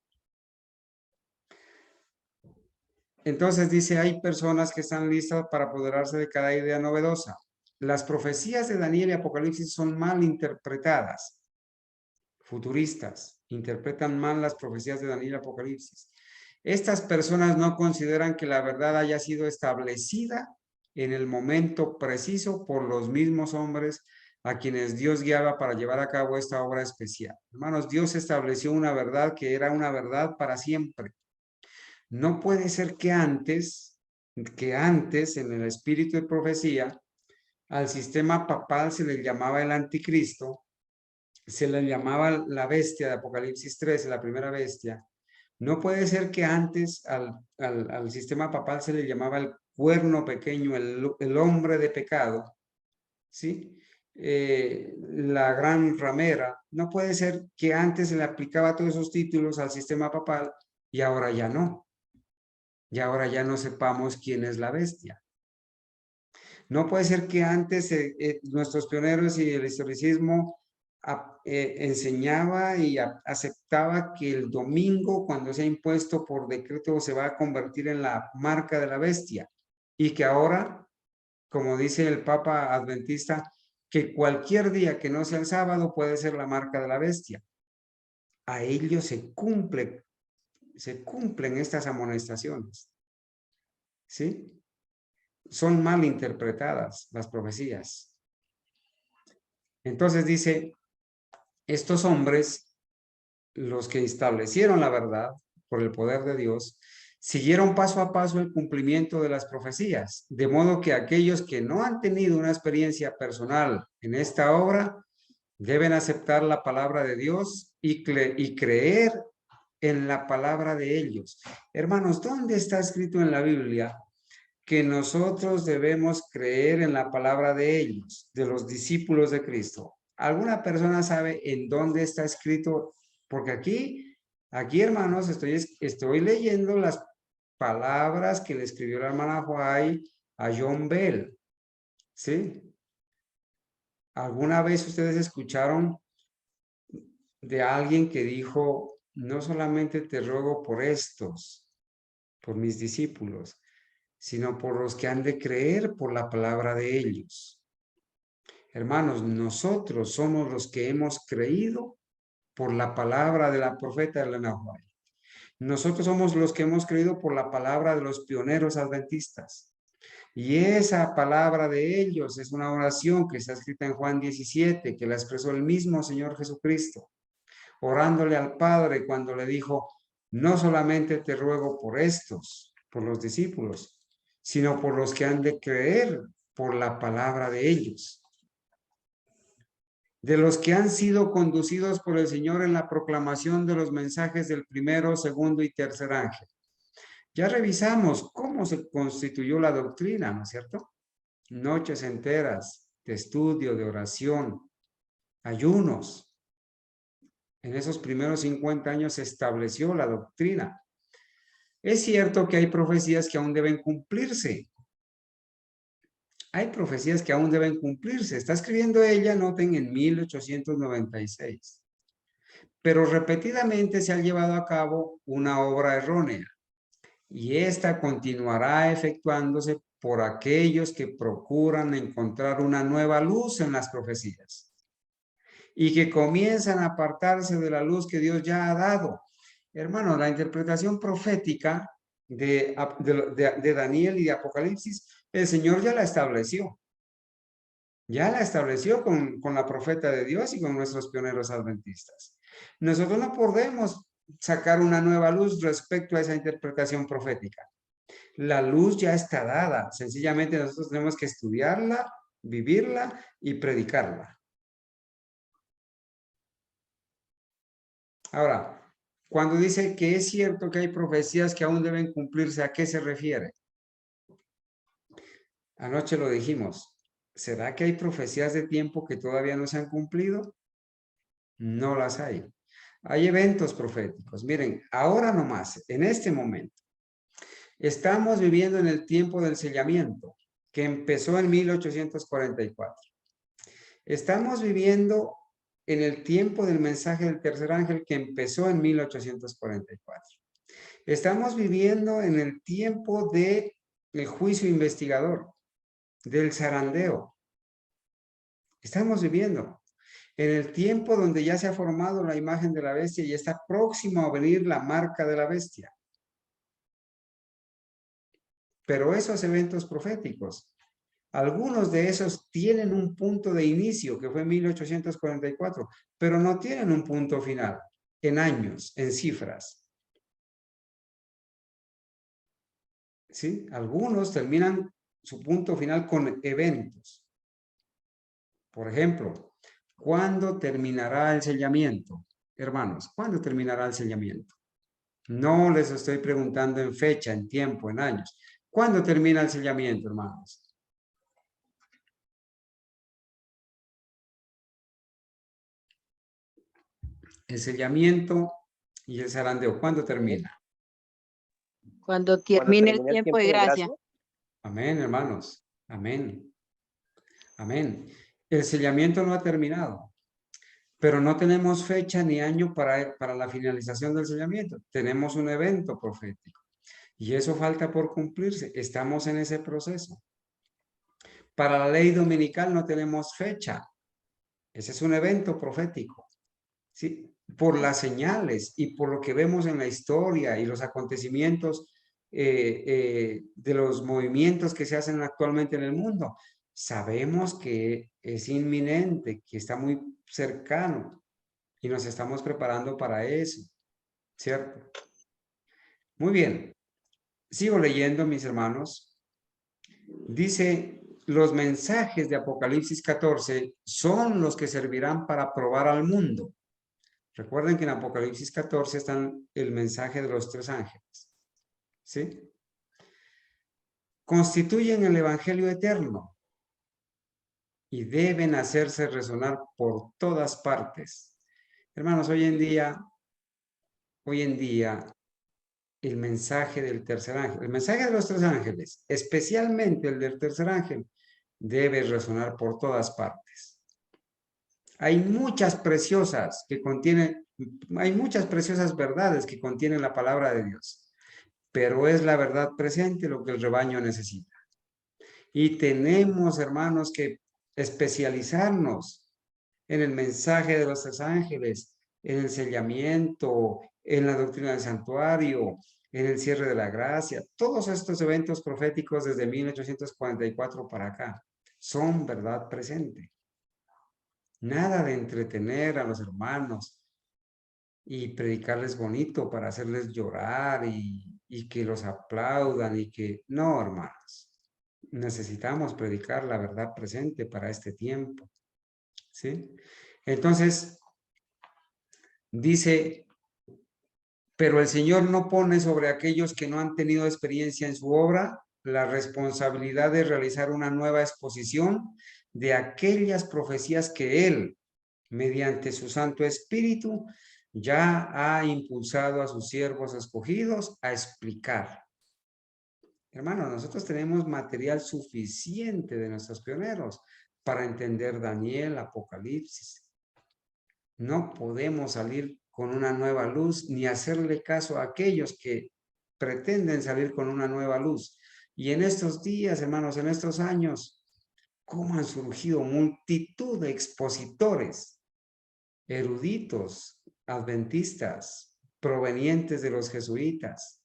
Entonces dice, hay personas que están listas para apoderarse de cada idea novedosa. Las profecías de Daniel y Apocalipsis son mal interpretadas. Futuristas interpretan mal las profecías de Daniel y Apocalipsis. Estas personas no consideran que la verdad haya sido establecida en el momento preciso por los mismos hombres a quienes Dios guiaba para llevar a cabo esta obra especial. Hermanos, Dios estableció una verdad que era una verdad para siempre. No puede ser que antes en el espíritu de profecía, al sistema papal se le llamaba el anticristo, se le llamaba la bestia de Apocalipsis 13, la primera bestia. No puede ser que antes al sistema papal se le llamaba el cuerno pequeño, el hombre de pecado, ¿sí? La gran ramera. No puede ser que antes se le aplicaba todos esos títulos al sistema papal y ahora ya no. Y ahora ya no sepamos quién es la bestia. No puede ser que antes nuestros pioneros y el historicismo enseñaba y aceptaba que el domingo, cuando sea impuesto por decreto, se va a convertir en la marca de la bestia. Y que ahora, como dice el Papa Adventista, que cualquier día que no sea el sábado puede ser la marca de la bestia. A ellos se cumplen estas amonestaciones. ¿Sí? Son mal interpretadas las profecías. Entonces dice, estos hombres, los que establecieron la verdad por el poder de Dios, siguieron paso a paso el cumplimiento de las profecías, de modo que aquellos que no han tenido una experiencia personal en esta obra deben aceptar la palabra de Dios y creer en la palabra de ellos. Hermanos, ¿dónde está escrito en la Biblia que nosotros debemos creer en la palabra de ellos, de los discípulos de Cristo? ¿Alguna persona sabe en dónde está escrito? Porque aquí hermanos, estoy leyendo las palabras que le escribió la hermana White a John Bell. ¿Sí? ¿Alguna vez ustedes escucharon de alguien que dijo, no solamente te ruego por estos, por mis discípulos, sino por los que han de creer por la palabra de ellos? Hermanos, nosotros somos los que hemos creído por la palabra de la profeta Elena White. Nosotros somos los que hemos creído por la palabra de los pioneros adventistas. Y esa palabra de ellos es una oración que está escrita en Juan 17, que la expresó el mismo Señor Jesucristo, orándole al Padre cuando le dijo, no solamente te ruego por estos, por los discípulos, sino por los que han de creer por la palabra de ellos. De los que han sido conducidos por el Señor en la proclamación de los mensajes del primero, segundo y tercer ángel. Ya revisamos cómo se constituyó la doctrina, ¿no es cierto? Noches enteras de estudio, de oración, ayunos. En esos primeros 50 años se estableció la doctrina. Es cierto que hay profecías que aún deben cumplirse. Hay profecías que aún deben cumplirse. Está escribiendo ella, noten, en 1896. Pero repetidamente se ha llevado a cabo una obra errónea. Y esta continuará efectuándose por aquellos que procuran encontrar una nueva luz en las profecías. Y que comienzan a apartarse de la luz que Dios ya ha dado. Hermanos, la interpretación profética de Daniel y de Apocalipsis, el Señor ya la estableció. Ya la estableció con la profeta de Dios y con nuestros pioneros adventistas. Nosotros no podemos sacar una nueva luz respecto a esa interpretación profética. La luz ya está dada. Sencillamente nosotros tenemos que estudiarla, vivirla y predicarla. Ahora, cuando dice que es cierto que hay profecías que aún deben cumplirse, ¿a qué se refiere? Anoche lo dijimos. ¿Será que hay profecías de tiempo que todavía no se han cumplido? No las hay. Hay eventos proféticos. Miren, ahora nomás, en este momento, estamos viviendo en el tiempo del sellamiento, que empezó en 1844. Estamos viviendo en el tiempo del mensaje del tercer ángel, que empezó en 1844. Estamos viviendo en el tiempo del juicio investigador, del zarandeo. Estamos viviendo en el tiempo donde ya se ha formado la imagen de la bestia y está próximo a venir la marca de la bestia. Pero esos eventos proféticos, algunos de esos tienen un punto de inicio, que fue 1844, pero no tienen un punto final, en años, en cifras. ¿Sí? Algunos terminan su punto final con eventos. Por ejemplo, ¿cuándo terminará el sellamiento? Hermanos, ¿cuándo terminará el sellamiento? No les estoy preguntando en fecha, en tiempo, en años. ¿Cuándo termina el sellamiento, hermanos? El sellamiento y el zarandeo, ¿cuándo termina? Cuando termine el tiempo de gracia. Amén, hermanos. Amén. Amén. El sellamiento no ha terminado, pero no tenemos fecha ni año para la finalización del sellamiento. Tenemos un evento profético y eso falta por cumplirse. Estamos en ese proceso. Para la ley dominical no tenemos fecha. Ese es un evento profético. ¿Sí? Por las señales y por lo que vemos en la historia y los acontecimientos de los movimientos que se hacen actualmente en el mundo, sabemos que es inminente, que está muy cercano y nos estamos preparando para eso, ¿cierto? Muy bien, sigo leyendo, mis hermanos. Dice, los mensajes de Apocalipsis 14 son los que servirán para probar al mundo. Recuerden que en Apocalipsis 14 están el mensaje de los tres ángeles. ¿Sí? Constituyen el evangelio eterno y deben hacerse resonar por todas partes. Hermanos, hoy en día, el mensaje del tercer ángel, el mensaje de los tres ángeles, especialmente el del tercer ángel, debe resonar por todas partes. Hay muchas preciosas verdades que contienen la palabra de Dios, pero es la verdad presente lo que el rebaño necesita. Y tenemos, hermanos, que especializarnos en el mensaje de los tres ángeles, en el sellamiento, en la doctrina del santuario, en el cierre de la gracia. Todos estos eventos proféticos desde 1844 para acá son verdad presente. Nada de entretener a los hermanos y predicarles bonito para hacerles llorar y que los aplaudan y que... No, hermanos. Necesitamos predicar la verdad presente para este tiempo. ¿Sí? Entonces, dice, pero el Señor no pone sobre aquellos que no han tenido experiencia en su obra la responsabilidad de realizar una nueva exposición de aquellas profecías que Él, mediante su Santo Espíritu, ya ha impulsado a sus siervos escogidos a explicar. Hermanos, nosotros tenemos material suficiente de nuestros pioneros para entender Daniel, Apocalipsis. No podemos salir con una nueva luz ni hacerle caso a aquellos que pretenden salir con una nueva luz. Y en estos días, hermanos, en estos años, ¿cómo han surgido multitud de expositores, eruditos, adventistas, provenientes de los jesuitas?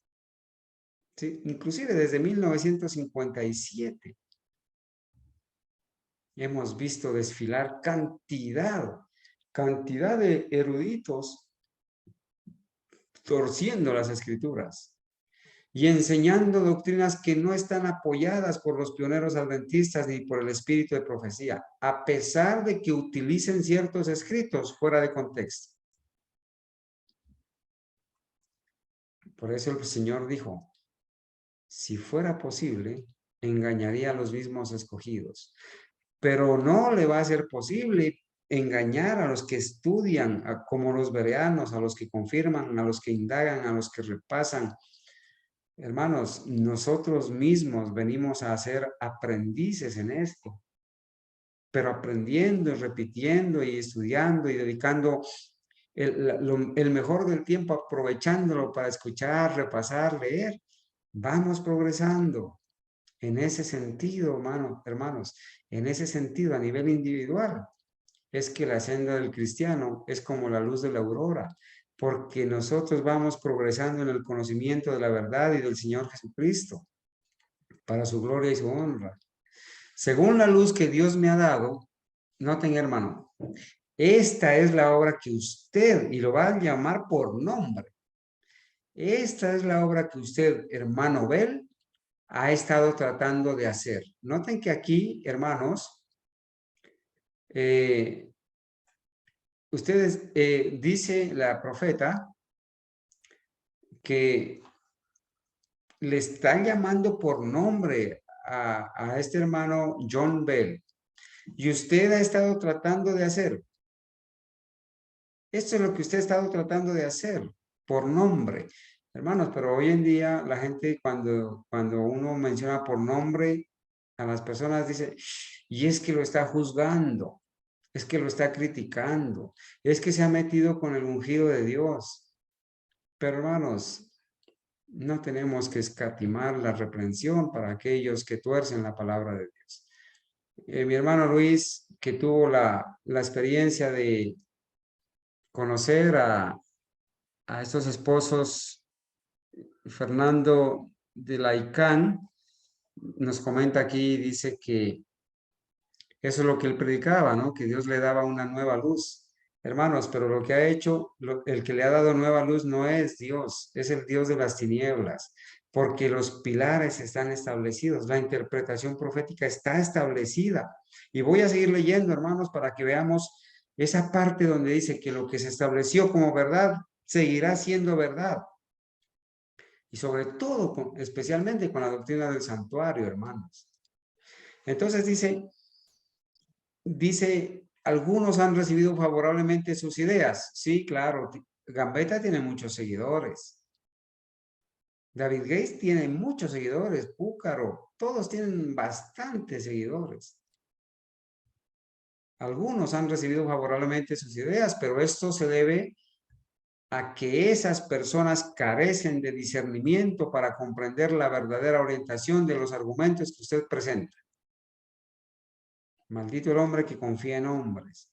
¿Sí? Inclusive desde 1957. hemos visto desfilar cantidad de eruditos torciendo las escrituras y enseñando doctrinas que no están apoyadas por los pioneros adventistas ni por el espíritu de profecía, a pesar de que utilicen ciertos escritos fuera de contexto. Por eso el Señor dijo, si fuera posible, engañaría a los mismos escogidos, pero no le va a ser posible engañar a los que estudian, como los bereanos, a los que confirman, a los que indagan, a los que repasan. Hermanos, nosotros mismos venimos a ser aprendices en esto, pero aprendiendo, repitiendo y estudiando y dedicando el mejor del tiempo, aprovechándolo para escuchar, repasar, leer. Vamos progresando en ese sentido, hermanos, en ese sentido a nivel individual. Es que la senda del cristiano es como la luz de la aurora, porque nosotros vamos progresando en el conocimiento de la verdad y del Señor Jesucristo, para su gloria y su honra. Según la luz que Dios me ha dado, noten, hermano, esta es la obra que usted, y lo va a llamar por nombre, esta es la obra que usted, hermano Bel, ha estado tratando de hacer. Noten que aquí, hermanos, ustedes, dice la profeta que le están llamando por nombre a este hermano John Bell. Y usted ha estado tratando de hacer. Esto es lo que usted ha estado tratando de hacer, por nombre. Hermanos, pero hoy en día la gente cuando uno menciona por nombre a las personas dice, y es que lo está juzgando, es que lo está criticando, es que se ha metido con el ungido de Dios. Pero hermanos, no tenemos que escatimar la reprensión para aquellos que tuercen la palabra de Dios. Mi hermano Luis, que tuvo la experiencia de conocer a estos esposos, Fernando de Laicán, nos comenta aquí, dice que eso es lo que él predicaba, ¿no? Que Dios le daba una nueva luz. Hermanos, pero lo que ha hecho, el que le ha dado nueva luz no es Dios, es el Dios de las tinieblas, porque los pilares están establecidos, la interpretación profética está establecida. Y voy a seguir leyendo, hermanos, para que veamos esa parte donde dice que lo que se estableció como verdad seguirá siendo verdad. Y sobre todo, especialmente con la doctrina del santuario, hermanos. Entonces dice, algunos han recibido favorablemente sus ideas. Sí, claro, Gambetta tiene muchos seguidores. David Gates tiene muchos seguidores, Púcaro, todos tienen bastantes seguidores. Algunos han recibido favorablemente sus ideas, pero esto se debe a que esas personas carecen de discernimiento para comprender la verdadera orientación de los argumentos que usted presenta. Maldito el hombre que confía en hombres.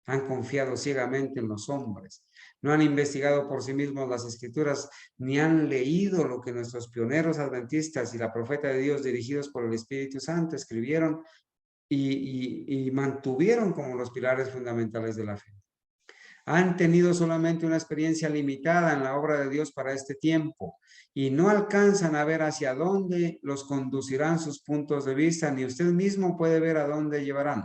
Han confiado ciegamente en los hombres. No han investigado por sí mismos las escrituras, ni han leído lo que nuestros pioneros adventistas y la profeta de Dios dirigidos por el Espíritu Santo escribieron y mantuvieron como los pilares fundamentales de la fe. Han tenido solamente una experiencia limitada en la obra de Dios para este tiempo y no alcanzan a ver hacia dónde los conducirán sus puntos de vista, ni usted mismo puede ver a dónde llevarán.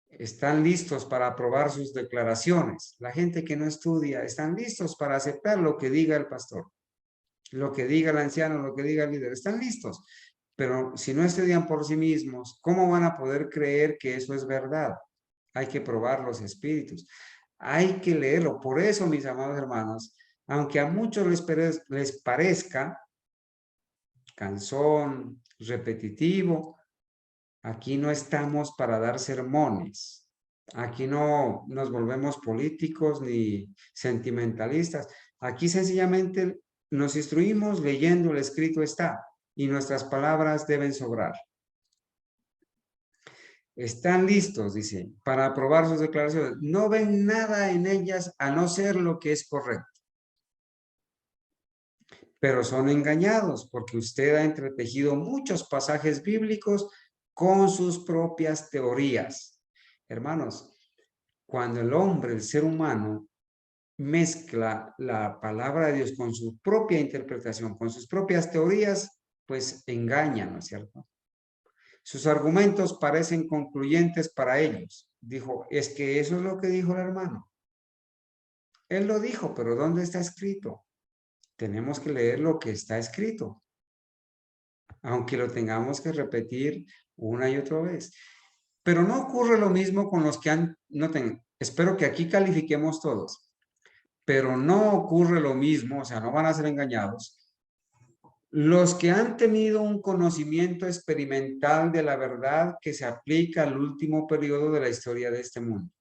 Están listos para aprobar sus declaraciones. La gente que no estudia, están listos para aceptar lo que diga el pastor, lo que diga el anciano, lo que diga el líder. Están listos, pero si no estudian por sí mismos, ¿cómo van a poder creer que eso es verdad? Hay que probar los espíritus. Hay que leerlo. Por eso, mis amados hermanos, aunque a muchos les parezca cansón, repetitivo, aquí no estamos para dar sermones. Aquí no nos volvemos políticos ni sentimentalistas. Aquí sencillamente nos instruimos leyendo el escrito está y nuestras palabras deben sobrar. Están listos, dice, para aprobar sus declaraciones. No ven nada en ellas a no ser lo que es correcto. Pero son engañados porque usted ha entretejido muchos pasajes bíblicos con sus propias teorías. Hermanos, cuando el hombre, el ser humano, mezcla la palabra de Dios con su propia interpretación, con sus propias teorías, pues engaña, ¿no es cierto? Sus argumentos parecen concluyentes para ellos. Dijo, es que eso es lo que dijo el hermano. Él lo dijo, pero ¿dónde está escrito? Tenemos que leer lo que está escrito, aunque lo tengamos que repetir una y otra vez. Pero no ocurre lo mismo con los que han, noten, espero que aquí califiquemos todos, pero no ocurre lo mismo, o sea, no van a ser engañados. Los que han tenido un conocimiento experimental de la verdad que se aplica al último periodo de la historia de este mundo.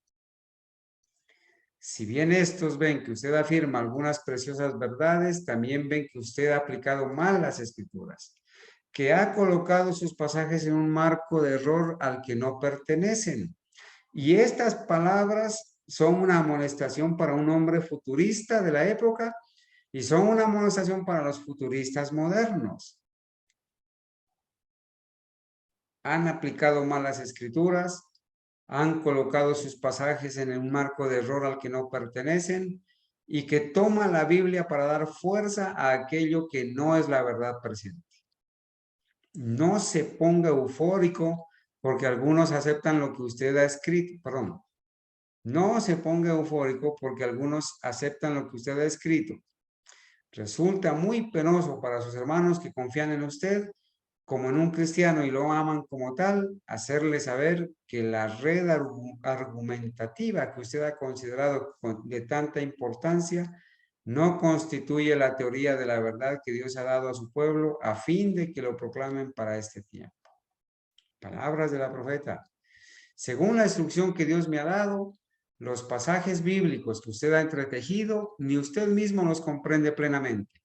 Si bien estos ven que usted afirma algunas preciosas verdades, también ven que usted ha aplicado mal las escrituras, que ha colocado sus pasajes en un marco de error al que no pertenecen. Y estas palabras son una amonestación para un hombre futurista de la época y son una amonestación para los futuristas modernos. Han aplicado mal las escrituras, han colocado sus pasajes en un marco de error al que no pertenecen y que toma la Biblia para dar fuerza a aquello que no es la verdad presente. No se ponga eufórico porque algunos aceptan lo que usted ha escrito, perdón. No se ponga eufórico porque algunos aceptan lo que usted ha escrito. Resulta muy penoso para sus hermanos que confían en usted como en un cristiano y lo aman como tal, hacerle saber que la red argumentativa que usted ha considerado de tanta importancia no constituye la teoría de la verdad que Dios ha dado a su pueblo a fin de que lo proclamen para este tiempo. Palabras de la profeta. Según la instrucción que Dios me ha dado, los pasajes bíblicos que usted ha entretejido, ni usted mismo los comprende plenamente.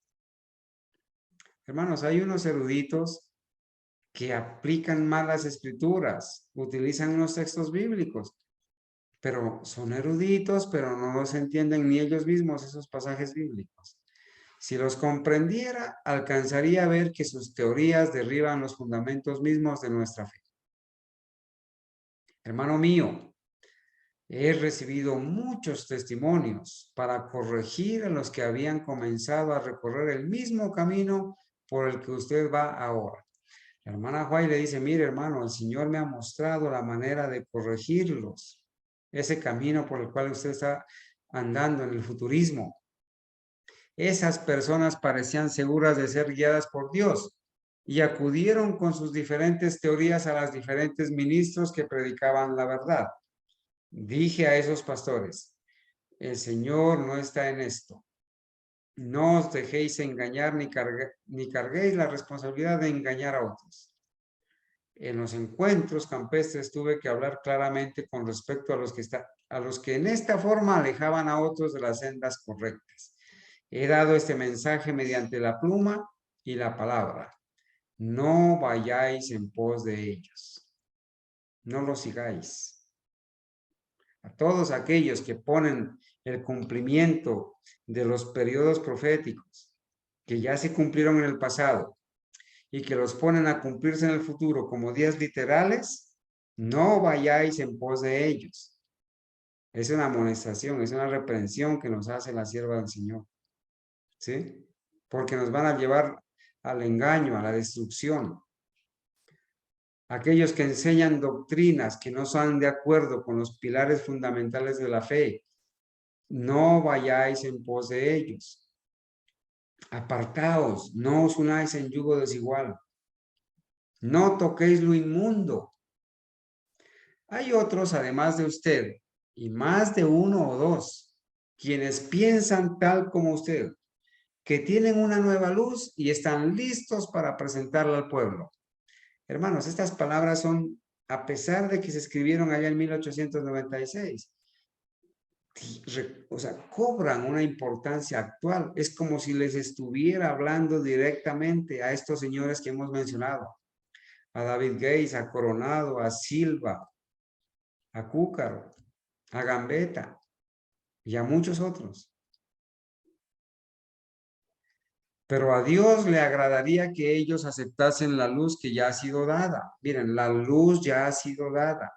Hermanos, hay unos eruditos que aplican mal las escrituras, utilizan unos textos bíblicos, pero son eruditos, pero no los entienden ni ellos mismos esos pasajes bíblicos. Si los comprendiera, alcanzaría a ver que sus teorías derriban los fundamentos mismos de nuestra fe. Hermano mío, he recibido muchos testimonios para corregir a los que habían comenzado a recorrer el mismo camino por el que usted va ahora. La hermana Juárez le dice, mire hermano, el Señor me ha mostrado la manera de corregirlos. Ese camino por el cual usted está andando en el futurismo. Esas personas parecían seguras de ser guiadas por Dios y acudieron con sus diferentes teorías a los diferentes ministros que predicaban la verdad. Dije a esos pastores, el Señor no está en esto. No os dejéis engañar ni carguéis la responsabilidad de engañar a otros. En los encuentros campestres tuve que hablar claramente con respecto a los que en esta forma alejaban a otros de las sendas correctas. He dado este mensaje mediante la pluma y la palabra. No vayáis en pos de ellos. No los sigáis. A todos aquellos que ponen el cumplimiento de los periodos proféticos que ya se cumplieron en el pasado y que los ponen a cumplirse en el futuro como días literales, no vayáis en pos de ellos. Es una amonestación, es una reprensión que nos hace la sierva del Señor. ¿Sí? Porque nos van a llevar al engaño, a la destrucción. Aquellos que enseñan doctrinas que no están de acuerdo con los pilares fundamentales de la fe, no vayáis en pos de ellos. Apartaos, no os unáis en yugo desigual. No toquéis lo inmundo. Hay otros, además de usted, y más de uno o dos, quienes piensan tal como usted, que tienen una nueva luz y están listos para presentarla al pueblo. Hermanos, estas palabras son, a pesar de que se escribieron allá en 1896, o sea, cobran una importancia actual. Es como si les estuviera hablando directamente a estos señores que hemos mencionado. A David Gates, a Coronado, a Silva, a Cúcaro, a Gambetta y a muchos otros. Pero a Dios le agradaría que ellos aceptasen la luz que ya ha sido dada. Miren, la luz ya ha sido dada.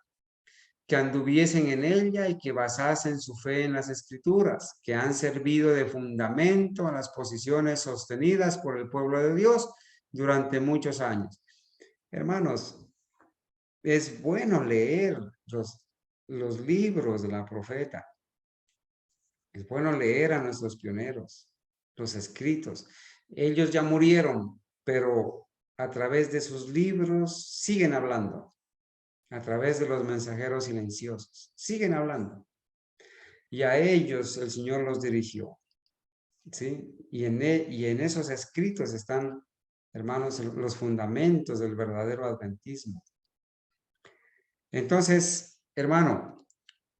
Que anduviesen en ella y que basasen su fe en las Escrituras, que han servido de fundamento a las posiciones sostenidas por el pueblo de Dios durante muchos años. Hermanos, es bueno leer los libros de la profeta. Es bueno leer a nuestros pioneros, los escritos. Ellos ya murieron, pero a través de sus libros siguen hablando. A través de los mensajeros silenciosos. Siguen hablando. Y a ellos el Señor los dirigió. ¿Sí? Y en esos escritos están, hermanos, los fundamentos del verdadero adventismo. Entonces, hermano,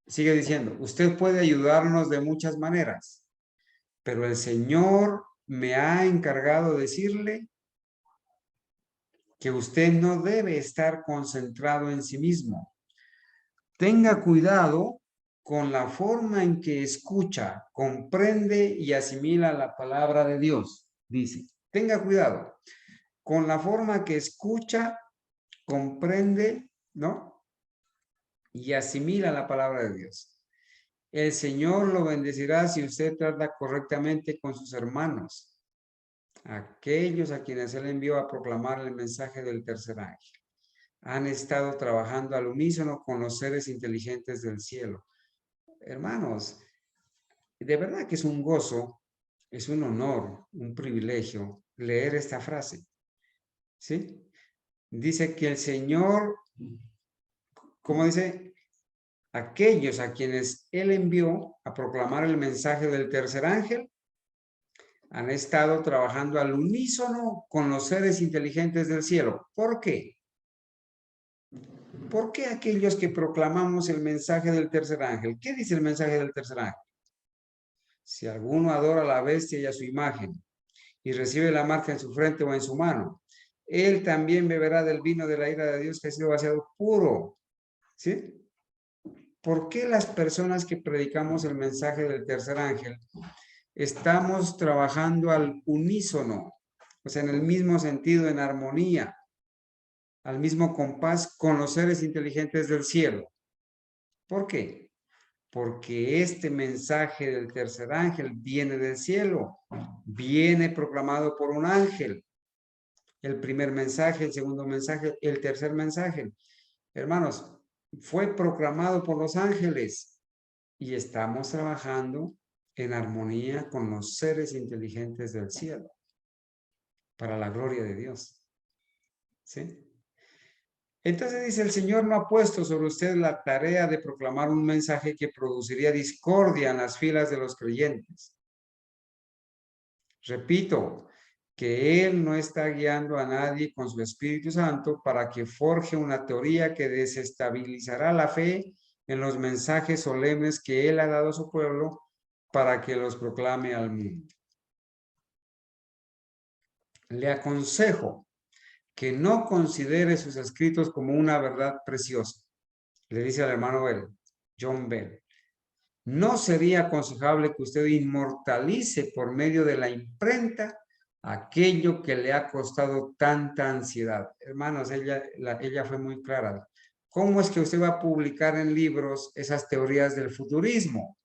sigue diciendo, usted puede ayudarnos de muchas maneras, pero el Señor me ha encargado de decirle que usted no debe estar concentrado en sí mismo. Tenga cuidado con la forma en que escucha, comprende y asimila la palabra de Dios. Dice, tenga cuidado con la forma que escucha, comprende, ¿no? Y asimila la palabra de Dios. El Señor lo bendecirá si usted trata correctamente con sus hermanos, aquellos a quienes Él envió a proclamar el mensaje del tercer ángel. Han estado trabajando al unísono con los seres inteligentes del cielo. Hermanos, de verdad que es un gozo, es un honor, un privilegio leer esta frase. ¿Sí? Dice que el Señor, como dice, aquellos a quienes Él envió a proclamar el mensaje del tercer ángel, han estado trabajando al unísono con los seres inteligentes del cielo. ¿Por qué? ¿Por qué aquellos que proclamamos el mensaje del tercer ángel? ¿Qué dice el mensaje del tercer ángel? Si alguno adora a la bestia y a su imagen y recibe la marca en su frente o en su mano, él también beberá del vino de la ira de Dios que ha sido vaciado puro. ¿Sí? ¿Por qué las personas que predicamos el mensaje del tercer ángel estamos trabajando al unísono? O sea, en el mismo sentido, en armonía, al mismo compás con los seres inteligentes del cielo. ¿Por qué? Porque este mensaje del tercer ángel viene del cielo, viene proclamado por un ángel. El primer mensaje, el segundo mensaje, el tercer mensaje. Hermanos, fue proclamado por los ángeles y estamos trabajando en armonía con los seres inteligentes del cielo para la gloria de Dios. ¿Sí? Entonces dice, el Señor no ha puesto sobre usted la tarea de proclamar un mensaje que produciría discordia en las filas de los creyentes. Repito, que Él no está guiando a nadie con su Espíritu Santo para que forje una teoría que desestabilizará la fe en los mensajes solemnes que Él ha dado a su pueblo para que los proclame al mundo. Le aconsejo que no considere sus escritos como una verdad preciosa. Le dice al hermano Bell, John Bell. No sería aconsejable que usted inmortalice por medio de la imprenta aquello que le ha costado tanta ansiedad. Hermanos, ella fue muy clara. ¿Cómo es que usted va a publicar en libros esas teorías del futurismo?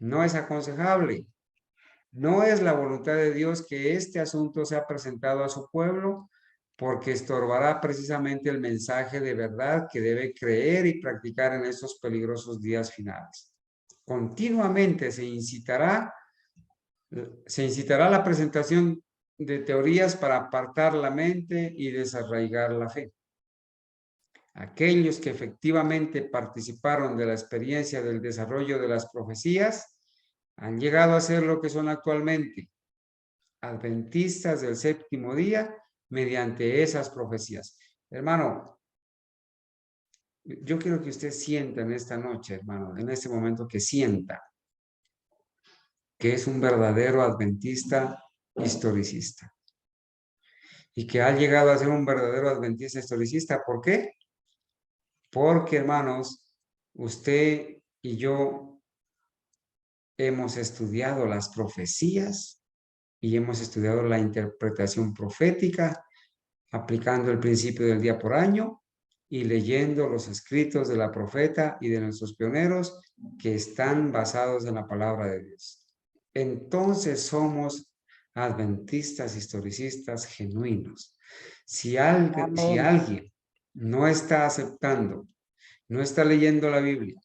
No es aconsejable. No es la voluntad de Dios que este asunto sea presentado a su pueblo, porque estorbará precisamente el mensaje de verdad que debe creer y practicar en estos peligrosos días finales. Continuamente se incitará la presentación de teorías para apartar la mente y desarraigar la fe. Aquellos que efectivamente participaron de la experiencia del desarrollo de las profecías han llegado a ser lo que son actualmente, adventistas del séptimo día mediante esas profecías. Hermano, yo quiero que usted sienta en esta noche, hermano, en este momento que sienta que es un verdadero adventista historicista y que ha llegado a ser un verdadero adventista historicista. ¿Por qué? Porque, hermanos, usted y yo hemos estudiado las profecías y hemos estudiado la interpretación profética, aplicando el principio del día por año y leyendo los escritos de la profeta y de nuestros pioneros que están basados en la palabra de Dios. Entonces somos adventistas historicistas genuinos. Si alguien no está aceptando, no está leyendo la Biblia,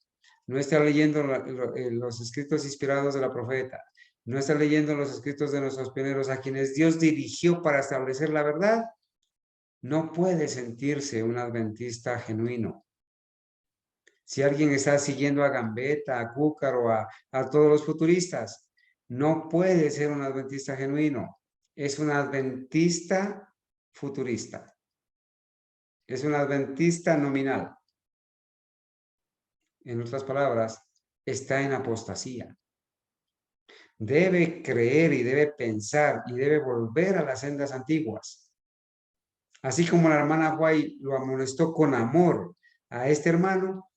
no está leyendo los escritos inspirados de la profeta, no está leyendo los escritos de nuestros pioneros a quienes Dios dirigió para establecer la verdad, no puede sentirse un adventista genuino. Si alguien está siguiendo a Gambetta, a Cúcaro, a todos los futuristas, no puede ser un adventista genuino. Es un adventista futurista. Es un adventista nominal. En otras palabras, está en apostasía. Debe creer y debe pensar y debe volver a las sendas antiguas. Así como la hermana White lo amonestó con amor a este hermano,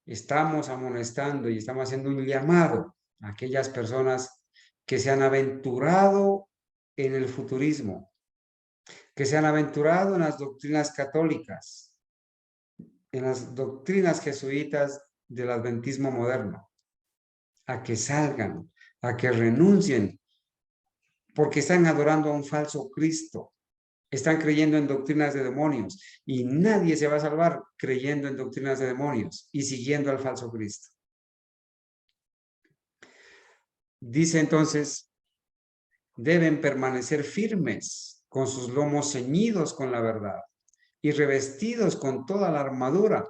estamos amonestando y estamos haciendo un llamado a aquellas personas que se han aventurado en el futurismo, que se han aventurado en las doctrinas católicas, en las doctrinas jesuitas del adventismo moderno, a que salgan, a que renuncien, porque están adorando a un falso Cristo. Están creyendo en doctrinas de demonios y nadie se va a salvar creyendo en doctrinas de demonios y siguiendo al falso Cristo. Dice entonces, deben permanecer firmes con sus lomos ceñidos con la verdad y revestidos con toda la armadura.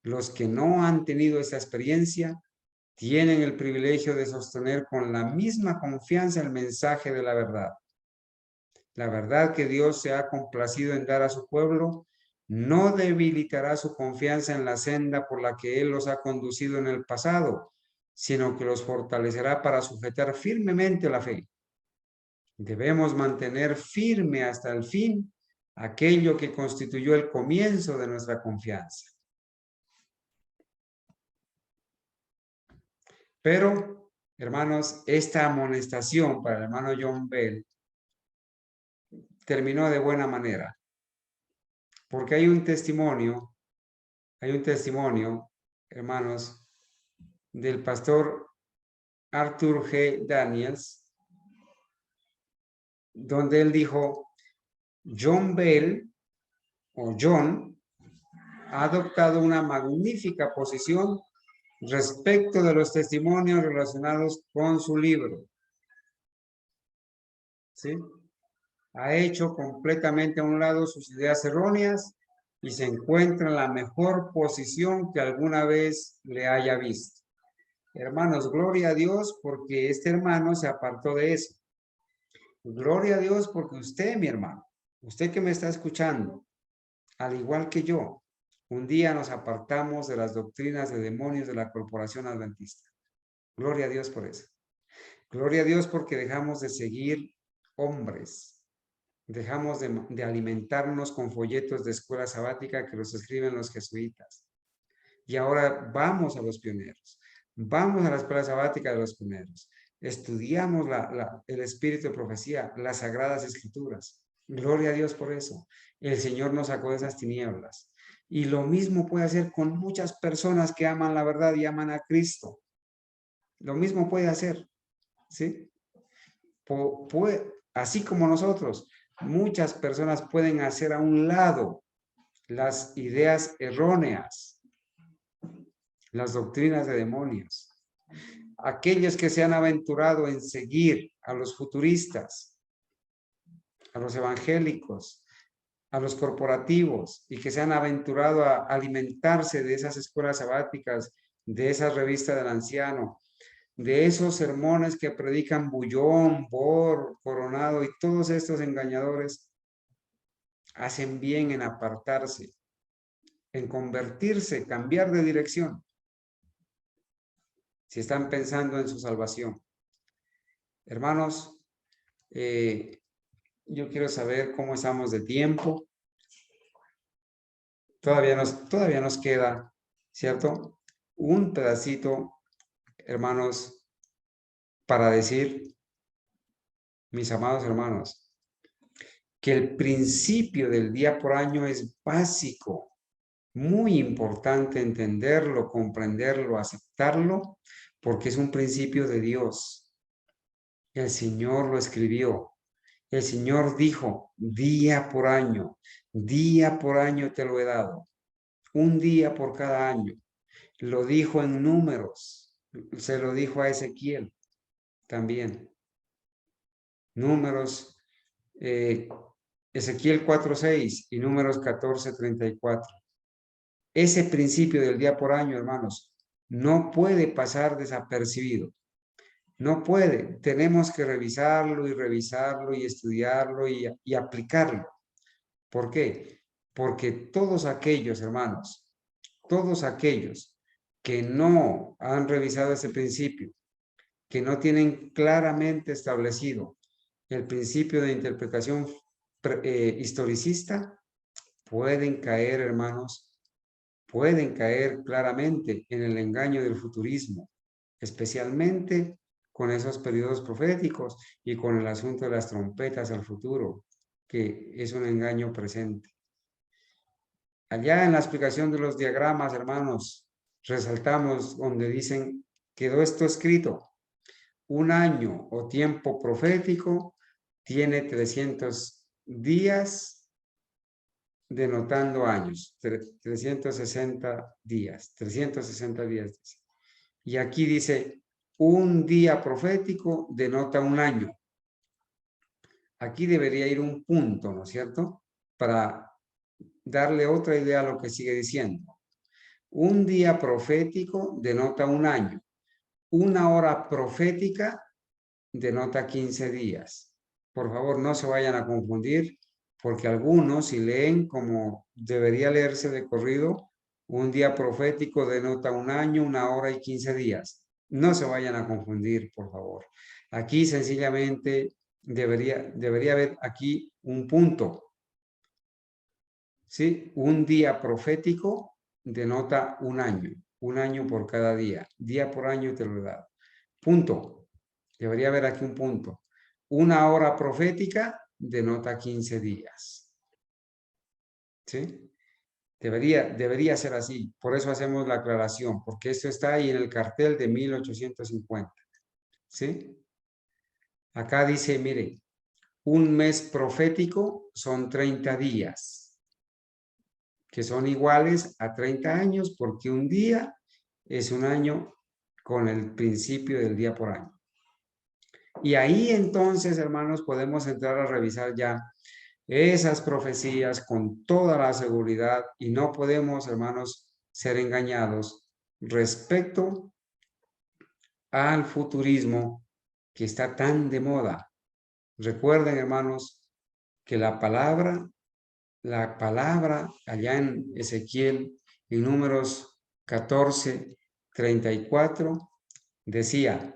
Los que no han tenido esa experiencia tienen el privilegio de sostener con la misma confianza el mensaje de la verdad. La verdad que Dios se ha complacido en dar a su pueblo no debilitará su confianza en la senda por la que Él los ha conducido en el pasado, sino que los fortalecerá para sujetar firmemente la fe. Debemos mantener firme hasta el fin aquello que constituyó el comienzo de nuestra confianza. Pero, hermanos, esta amonestación para el hermano John Bell terminó de buena manera, porque hay un testimonio, hermanos, del pastor Arthur G. Daniels, donde él dijo, John Bell, o John, ha adoptado una magnífica posición respecto de los testimonios relacionados con su libro. ¿Sí? Ha hecho completamente a un lado sus ideas erróneas y se encuentra en la mejor posición que alguna vez le haya visto. Hermanos, gloria a Dios porque este hermano se apartó de eso. Gloria a Dios porque usted, mi hermano, usted que me está escuchando, al igual que yo, un día nos apartamos de las doctrinas de demonios de la corporación adventista. Gloria a Dios por eso. Gloria a Dios porque dejamos de seguir hombres. Dejamos de alimentarnos con folletos de escuela sabática que los escriben los jesuitas. Y ahora vamos a los pioneros. Vamos a la escuela sabática de los pioneros. Estudiamos el espíritu de profecía, las sagradas escrituras. Gloria a Dios por eso. El Señor nos sacó de esas tinieblas. Y lo mismo puede hacer con muchas personas que aman la verdad y aman a Cristo. Lo mismo puede hacer. ¿Sí? Así como nosotros. Muchas personas pueden hacer a un lado las ideas erróneas, las doctrinas de demonios. Aquellos que se han aventurado en seguir a los futuristas, a los evangélicos, a los corporativos y que se han aventurado a alimentarse de esas escuelas sabáticas, de esas revistas del anciano, de esos sermones que predican Bullón, Bor, Coronado y todos estos engañadores, hacen bien en apartarse, en convertirse, cambiar de dirección, si están pensando en su salvación. Hermanos, yo quiero saber cómo estamos de tiempo. Todavía nos queda, ¿cierto? Un pedacito, hermanos, para decir mis amados hermanos, que el principio del día por año es básico, muy importante entenderlo, comprenderlo, aceptarlo, porque es un principio de Dios. El Señor lo escribió. El Señor dijo, día por año te lo he dado. Un día por cada año. Lo dijo en números. Se lo dijo a Ezequiel también. Números, Ezequiel 4:6 y números 14:34. Ese principio del día por año, hermanos, no puede pasar desapercibido. No puede. Tenemos que revisarlo y estudiarlo y aplicarlo. ¿Por qué? Porque todos aquellos, hermanos, todos aquellos que no han revisado ese principio, que no tienen claramente establecido el principio de interpretación historicista, pueden caer, hermanos, pueden caer claramente en el engaño del futurismo, especialmente con esos periodos proféticos y con el asunto de las trompetas al futuro, que es un engaño presente. Allá en la explicación de los diagramas, hermanos, resaltamos donde dicen, quedó esto escrito, un año o tiempo profético tiene 300 días denotando años, 360 días. Y aquí dice, un día profético denota un año. Aquí debería ir un punto, ¿no es cierto? Para darle otra idea a lo que sigue diciendo. Un día profético denota un año. Una hora profética denota 15 días. Por favor, no se vayan a confundir, porque algunos, si leen como debería leerse de corrido, un día profético denota un año, una hora y 15 días. No se vayan a confundir, por favor. Aquí sencillamente debería haber aquí un punto. ¿Sí? Un día profético denota un año por cada día. Día por año te lo he dado. Punto. Debería haber aquí un punto. Una hora profética denota 15 días. ¿Sí? Debería ser así. Por eso hacemos la aclaración, porque esto está ahí en el cartel de 1850. ¿Sí? Acá dice, mire, un mes profético son 30 días, que son iguales a 30 años, porque un día es un año con el principio del día por año. Y ahí entonces, hermanos, podemos entrar a revisar ya esas profecías con toda la seguridad y no podemos, hermanos, ser engañados respecto al futurismo que está tan de moda. Recuerden, hermanos, que la palabra allá en Ezequiel, en números 14:34, decía,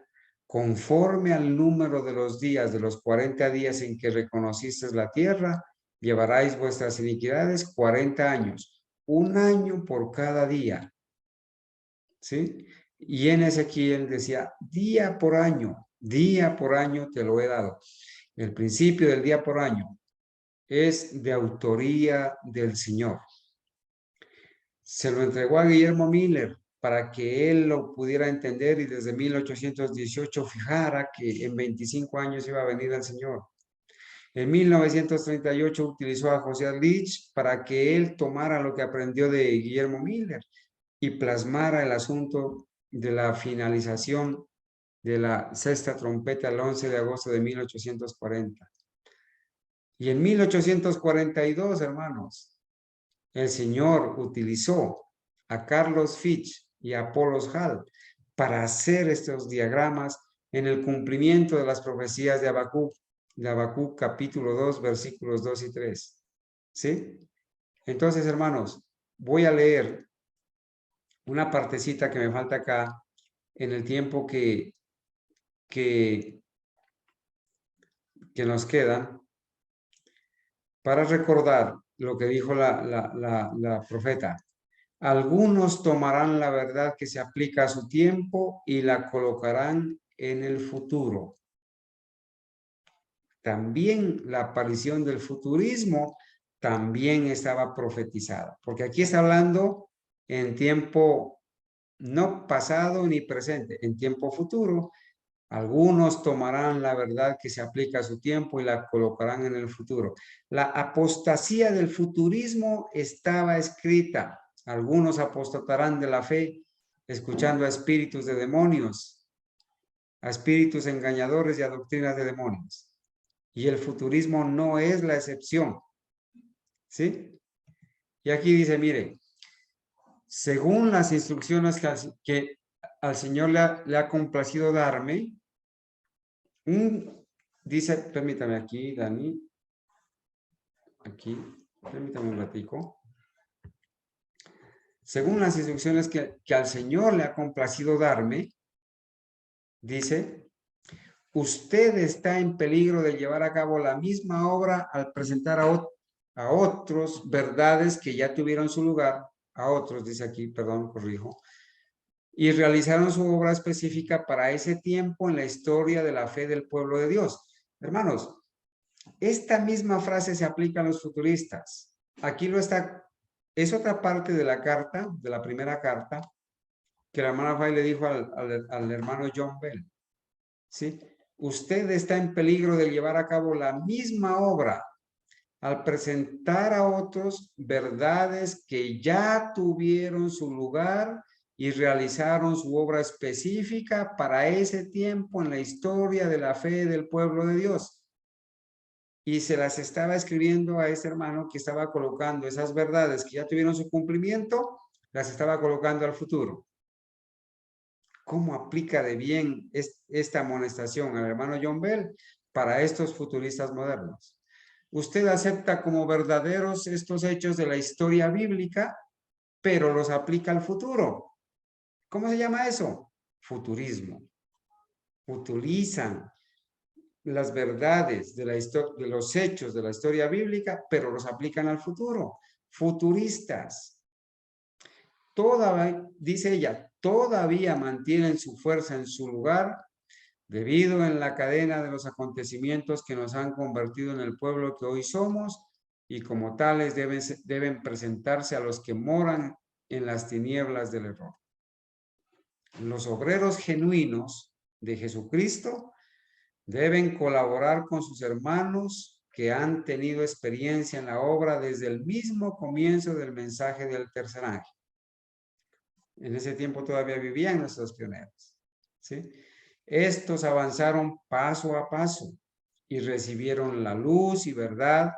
conforme al número de los días, de los 40 días en que reconocisteis la tierra, llevaráis vuestras iniquidades 40 años, un año por cada día. ¿Sí? Y en Ezequiel decía, día por año te lo he dado. El principio del día por año es de autoría del Señor. Se lo entregó a Guillermo Miller para que él lo pudiera entender y desde 1818 fijara que en 25 años iba a venir el Señor. En 1938 utilizó a José Lich para que él tomara lo que aprendió de Guillermo Miller y plasmara el asunto de la finalización de la sexta trompeta el 11 de agosto de 1840. Y en 1842, hermanos, el Señor utilizó a Carlos Fitch y a Apollos Hall para hacer estos diagramas en el cumplimiento de las profecías de Habacuc capítulo 2, versículos 2 y 3. ¿Sí? Entonces, hermanos, voy a leer una partecita que me falta acá en el tiempo que nos queda para recordar lo que dijo la profeta. Algunos tomarán la verdad que se aplica a su tiempo y la colocarán en el futuro. también la aparición del futurismo también estaba profetizada, porque aquí está hablando en tiempo no pasado ni presente, en tiempo futuro. Algunos tomarán la verdad que se aplica a su tiempo y la colocarán en el futuro. La apostasía del futurismo estaba escrita. Algunos apostatarán de la fe, escuchando a espíritus de demonios, a espíritus engañadores y a doctrinas de demonios. Y el futurismo no es la excepción. ¿Sí? Y aquí dice, mire, según las instrucciones que al Señor le ha complacido darme, dice, permítame aquí, Dani, aquí, permítame un ratico. Según las instrucciones que al Señor le ha complacido darme, dice, usted está en peligro de llevar a cabo la misma obra al presentar a otros verdades que ya tuvieron su lugar, a otros, dice aquí, perdón, corrijo, y realizaron su obra específica para ese tiempo en la historia de la fe del pueblo de Dios. Hermanos, esta misma frase se aplica a los futuristas. Aquí lo está, es otra parte de la carta, de la primera carta, que la hermana Fay le dijo al hermano John Bell. ¿Sí? Usted está en peligro de llevar a cabo la misma obra al presentar a otros verdades que ya tuvieron su lugar y realizaron su obra específica para ese tiempo en la historia de la fe del pueblo de Dios. Y se las estaba escribiendo a este hermano que estaba colocando esas verdades que ya tuvieron su cumplimiento, las estaba colocando al futuro. ¿Cómo aplica de bien esta amonestación al hermano John Bell para estos futuristas modernos? Usted acepta como verdaderos estos hechos de la historia bíblica, pero los aplica al futuro. ¿Cómo se llama eso? Futurismo. Utilizan las verdades de los hechos de la historia bíblica, pero los aplican al futuro. Futuristas. Todavía, dice ella, todavía mantienen su fuerza en su lugar debido en la cadena de los acontecimientos que nos han convertido en el pueblo que hoy somos y como tales deben presentarse a los que moran en las tinieblas del error. Los obreros genuinos de Jesucristo deben colaborar con sus hermanos que han tenido experiencia en la obra desde el mismo comienzo del mensaje del tercer ángel. En ese tiempo todavía vivían nuestros pioneros. ¿Sí? Estos avanzaron paso a paso y recibieron la luz y verdad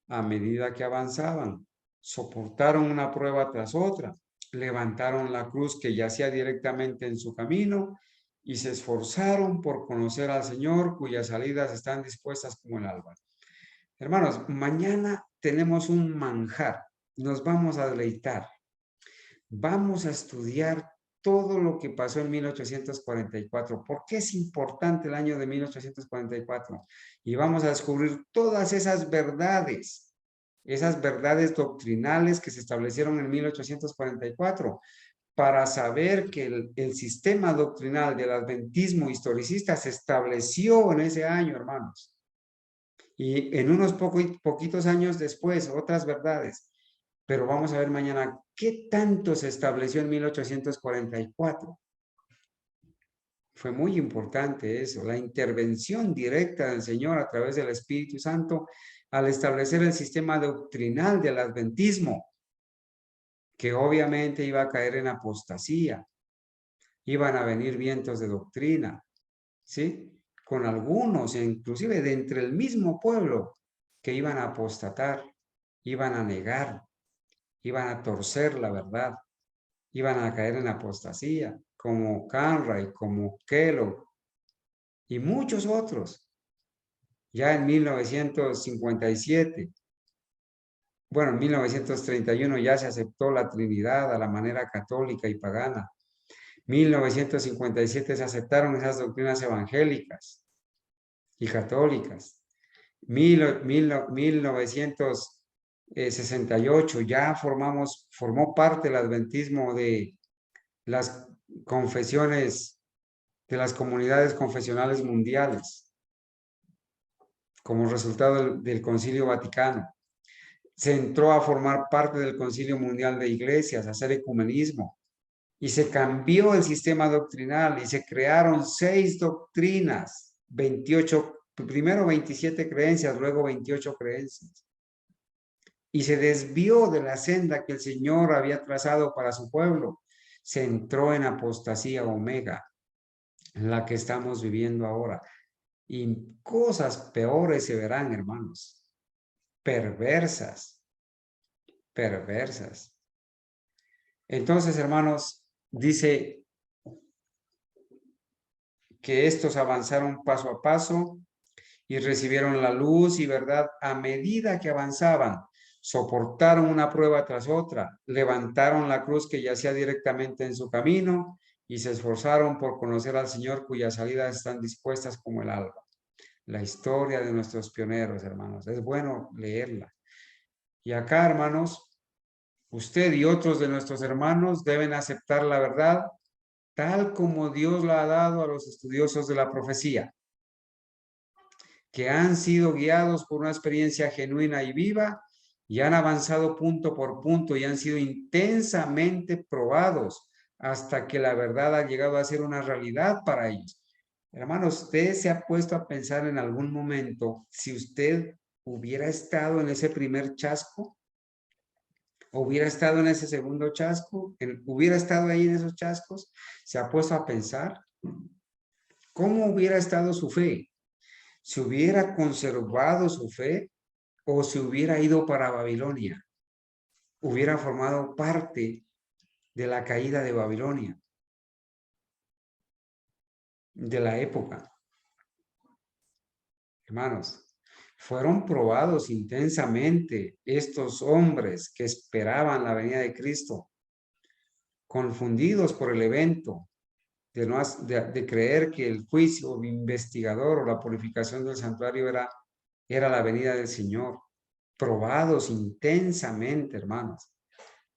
a medida que avanzaban. Soportaron una prueba tras otra, levantaron la cruz que yacía directamente en su camino y se esforzaron por conocer al Señor, cuyas salidas están dispuestas como el alba. Hermanos, mañana tenemos un manjar, nos vamos a deleitar. Vamos a estudiar todo lo que pasó en 1844. ¿Por qué es importante el año de 1844? Y vamos a descubrir todas esas verdades doctrinales que se establecieron en 1844, para saber que el sistema doctrinal del adventismo historicista se estableció en ese año, hermanos. Y en unos poquitos años después, otras verdades. Pero vamos a ver mañana qué tanto se estableció en 1844. Fue muy importante eso, la intervención directa del Señor a través del Espíritu Santo al establecer el sistema doctrinal del adventismo, que obviamente iba a caer en apostasía. Iban a venir vientos de doctrina, ¿sí? Con algunos, inclusive de entre el mismo pueblo, que iban a apostatar, iban a negar, iban a torcer la verdad, iban a caer en apostasía, como Cartwright, como Kellogg y muchos otros. Ya en 1957, bueno, en 1931 ya se aceptó la Trinidad a la manera católica y pagana. 1957 se aceptaron esas doctrinas evangélicas y católicas. 1968 ya formó parte del adventismo de las confesiones, de las comunidades confesionales mundiales. como resultado del Concilio Vaticano. Se entró a formar parte del Concilio Mundial de Iglesias, a hacer ecumenismo, y se cambió el sistema doctrinal y se crearon 6 doctrinas, 28, primero 27 creencias, luego 28 creencias. Y se desvió de la senda que el Señor había trazado para su pueblo. Se entró en apostasía omega, en la que estamos viviendo ahora. Y cosas peores se verán, hermanos. Perversas. Perversas. Entonces, hermanos, dice que estos avanzaron paso a paso y recibieron la luz y verdad a medida que avanzaban. Soportaron una prueba tras otra, levantaron la cruz que yacía directamente en su camino y se esforzaron por conocer al Señor, cuyas salidas están dispuestas como el alba. La historia de nuestros pioneros, hermanos, es bueno leerla. Y acá, hermanos, usted y otros de nuestros hermanos deben aceptar la verdad tal como Dios la ha dado a los estudiosos de la profecía, que han sido guiados por una experiencia genuina y viva y han avanzado punto por punto y han sido intensamente probados hasta que la verdad ha llegado a ser una realidad para ellos. Hermano, ¿usted se ha puesto a pensar en algún momento si usted hubiera estado en ese primer chasco? ¿Hubiera estado en ese segundo chasco? ¿Hubiera estado ahí en esos chascos? ¿Se ha puesto a pensar? ¿Cómo hubiera estado su fe? ¿Se hubiera conservado su fe o se hubiera ido para Babilonia? Hubiera formado parte de la caída de Babilonia, de la época. Hermanos, fueron probados intensamente estos hombres que esperaban la venida de Cristo, confundidos por el evento de creer que el juicio investigador o la purificación del santuario era la venida del Señor. Probados intensamente, hermanos,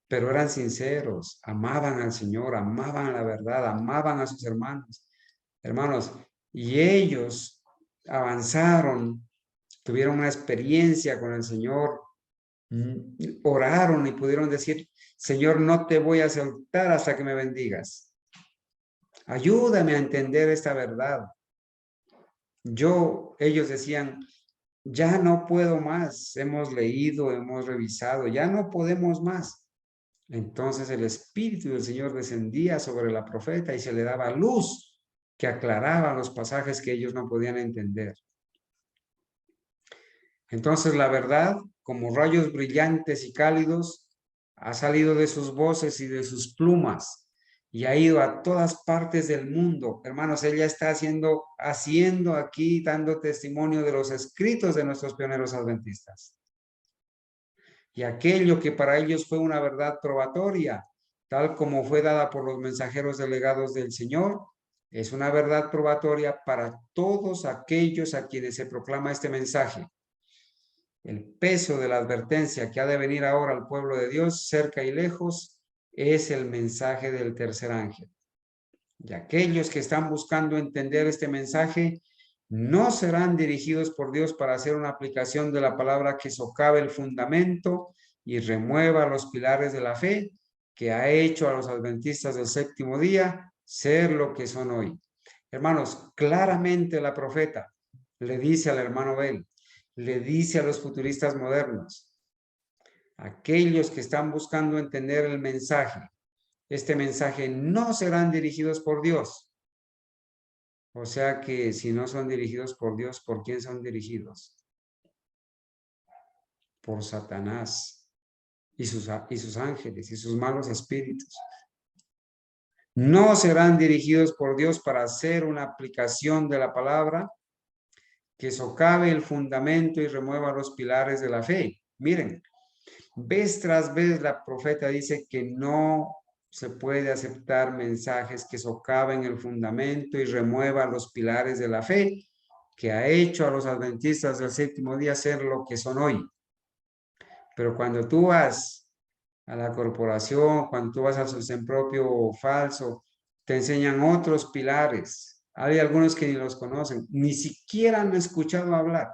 pero eran sinceros, amaban al Señor, amaban la verdad, amaban a sus hermanos. Hermanos, y ellos avanzaron, tuvieron una experiencia con el Señor, oraron y pudieron decir: Señor, no te voy a soltar hasta que me bendigas. Ayúdame a entender esta verdad. Ellos decían: ya no puedo más, hemos leído, hemos revisado, ya no podemos más. Entonces el Espíritu del Señor descendía sobre la profeta y se le daba luz que aclaraba los pasajes que ellos no podían entender. Entonces la verdad, como rayos brillantes y cálidos, ha salido de sus voces y de sus plumas y ha ido a todas partes del mundo. Hermanos, ella está haciendo aquí, dando testimonio de los escritos de nuestros pioneros adventistas. Y aquello que para ellos fue una verdad probatoria, tal como fue dada por los mensajeros delegados del Señor, es una verdad probatoria para todos aquellos a quienes se proclama este mensaje. El peso de la advertencia que ha de venir ahora al pueblo de Dios, cerca y lejos, es el mensaje del tercer ángel. Y aquellos que están buscando entender este mensaje no serán dirigidos por Dios para hacer una aplicación de la palabra que socave el fundamento y remueva los pilares de la fe que ha hecho a los adventistas del séptimo día ser lo que son hoy. Hermanos, claramente la profeta le dice al hermano Bel, le dice a los futuristas modernos, aquellos que están buscando entender el mensaje, este mensaje no serán dirigidos por Dios. O sea que si no son dirigidos por Dios, ¿por quién son dirigidos? Por Satanás y sus ángeles y sus malos espíritus. No serán dirigidos por Dios para hacer una aplicación de la palabra que socave el fundamento y remueva los pilares de la fe. Miren, vez tras vez la profeta dice que no se puede aceptar mensajes que socaven el fundamento y remuevan los pilares de la fe que ha hecho a los adventistas del séptimo día ser lo que son hoy. Pero cuando tú vas a la corporación, cuando tú vas al sostén propio falso, te enseñan otros pilares. Hay algunos que ni los conocen, ni siquiera han escuchado hablar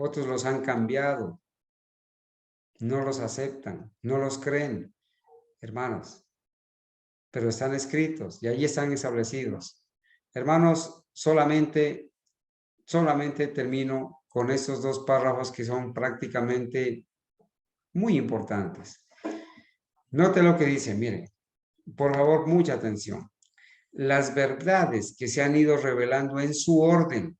Otros los han cambiado. No los aceptan, no los creen, hermanos. Pero están escritos y ahí están establecidos. Hermanos, solamente termino con estos dos párrafos que son prácticamente muy importantes. Note lo que dice, miren, por favor, mucha atención. Las verdades que se han ido revelando en su orden,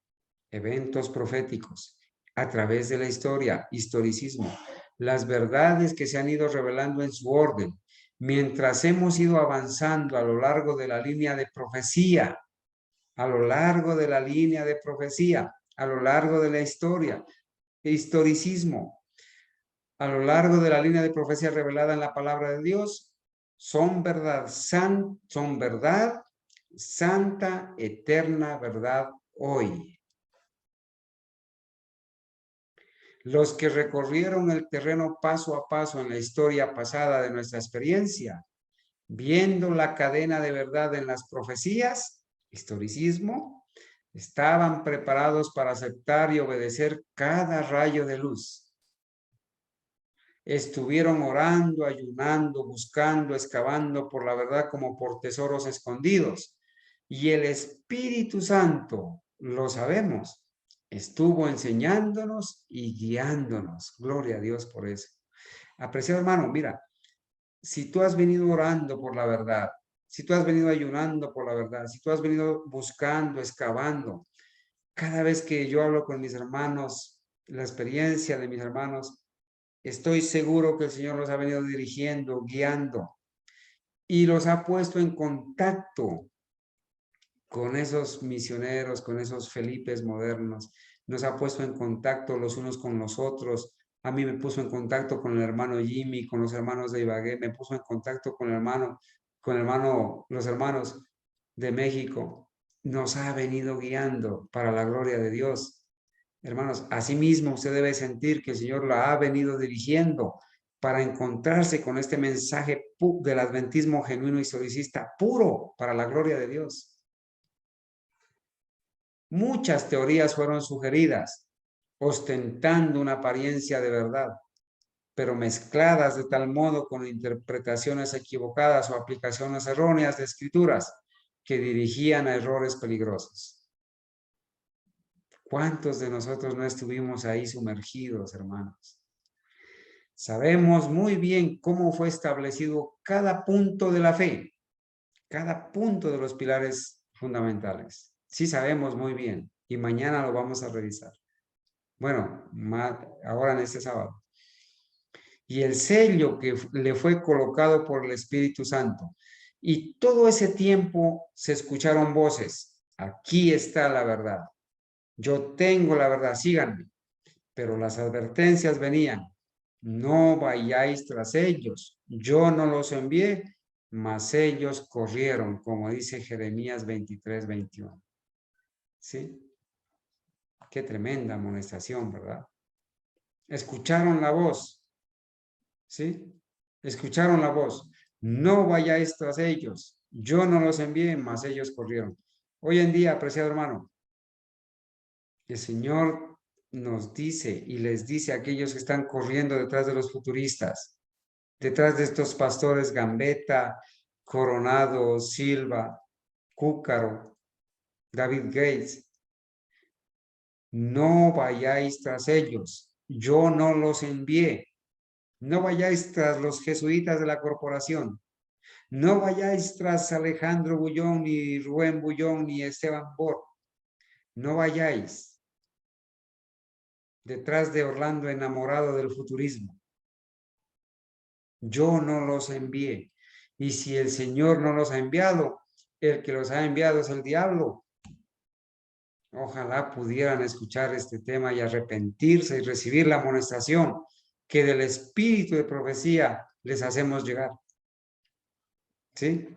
eventos proféticos, a través de la historia, historicismo, las verdades que se han ido revelando en su orden, mientras hemos ido avanzando a lo largo de la línea de profecía, a lo largo de la línea de profecía, a lo largo de la historia, historicismo, a lo largo de la línea de profecía revelada en la palabra de Dios, son verdad, son verdad, santa, eterna verdad hoy. Los que recorrieron el terreno paso a paso en la historia pasada de nuestra experiencia, viendo la cadena de verdad en las profecías, historicismo, estaban preparados para aceptar y obedecer cada rayo de luz. Estuvieron orando, ayunando, buscando, excavando por la verdad como por tesoros escondidos. Y el Espíritu Santo, lo sabemos, estuvo enseñándonos y guiándonos. Gloria a Dios por eso. Apreciado hermano, mira, si tú has venido orando por la verdad, si tú has venido ayunando por la verdad, si tú has venido buscando, excavando, cada vez que yo hablo con mis hermanos, la experiencia de mis hermanos, estoy seguro que el Señor los ha venido dirigiendo, guiando y los ha puesto en contacto con esos misioneros, con esos Felipes modernos. Nos ha puesto en contacto los unos con los otros. A mí me puso en contacto con el hermano Jimmy, con los hermanos de Ibagué, me puso en contacto con los hermanos de México. Nos ha venido guiando para la gloria de Dios. Hermanos, asimismo usted debe sentir que el Señor la ha venido dirigiendo para encontrarse con este mensaje del adventismo genuino y historicista puro para la gloria de Dios. Muchas teorías fueron sugeridas, ostentando una apariencia de verdad, pero mezcladas de tal modo con interpretaciones equivocadas o aplicaciones erróneas de escrituras que dirigían a errores peligrosos. ¿Cuántos de nosotros no estuvimos ahí sumergidos, hermanos? Sabemos muy bien cómo fue establecido cada punto de la fe, cada punto de los pilares fundamentales. Sí sabemos muy bien y mañana lo vamos a revisar. Bueno, ahora en este sábado. Y el sello que le fue colocado por el Espíritu Santo. Y todo ese tiempo se escucharon voces. Aquí está la verdad. Yo tengo la verdad, síganme. Pero las advertencias venían. No vayáis tras ellos. Yo no los envié, mas ellos corrieron, como dice Jeremías 23:21. ¿Sí? Qué tremenda amonestación, ¿verdad? Escucharon la voz. ¿Sí? Escucharon la voz. No vayáis tras ellos. Yo no los envié, mas ellos corrieron. Hoy en día, apreciado hermano, el Señor nos dice y les dice a aquellos que están corriendo detrás de los futuristas, detrás de estos pastores Gambetta, Coronado, Silva, Cúcaro, David Gates, no vayáis tras ellos, yo no los envié. No vayáis tras los jesuitas de la corporación, no vayáis tras Alejandro Bullón, ni Rubén Bullón, ni Esteban Bor, no vayáis detrás de Orlando enamorado del futurismo. Yo no los envié. Y si el Señor no los ha enviado, el que los ha enviado es el diablo. Ojalá pudieran escuchar este tema y arrepentirse y recibir la amonestación que del espíritu de profecía les hacemos llegar. ¿Sí?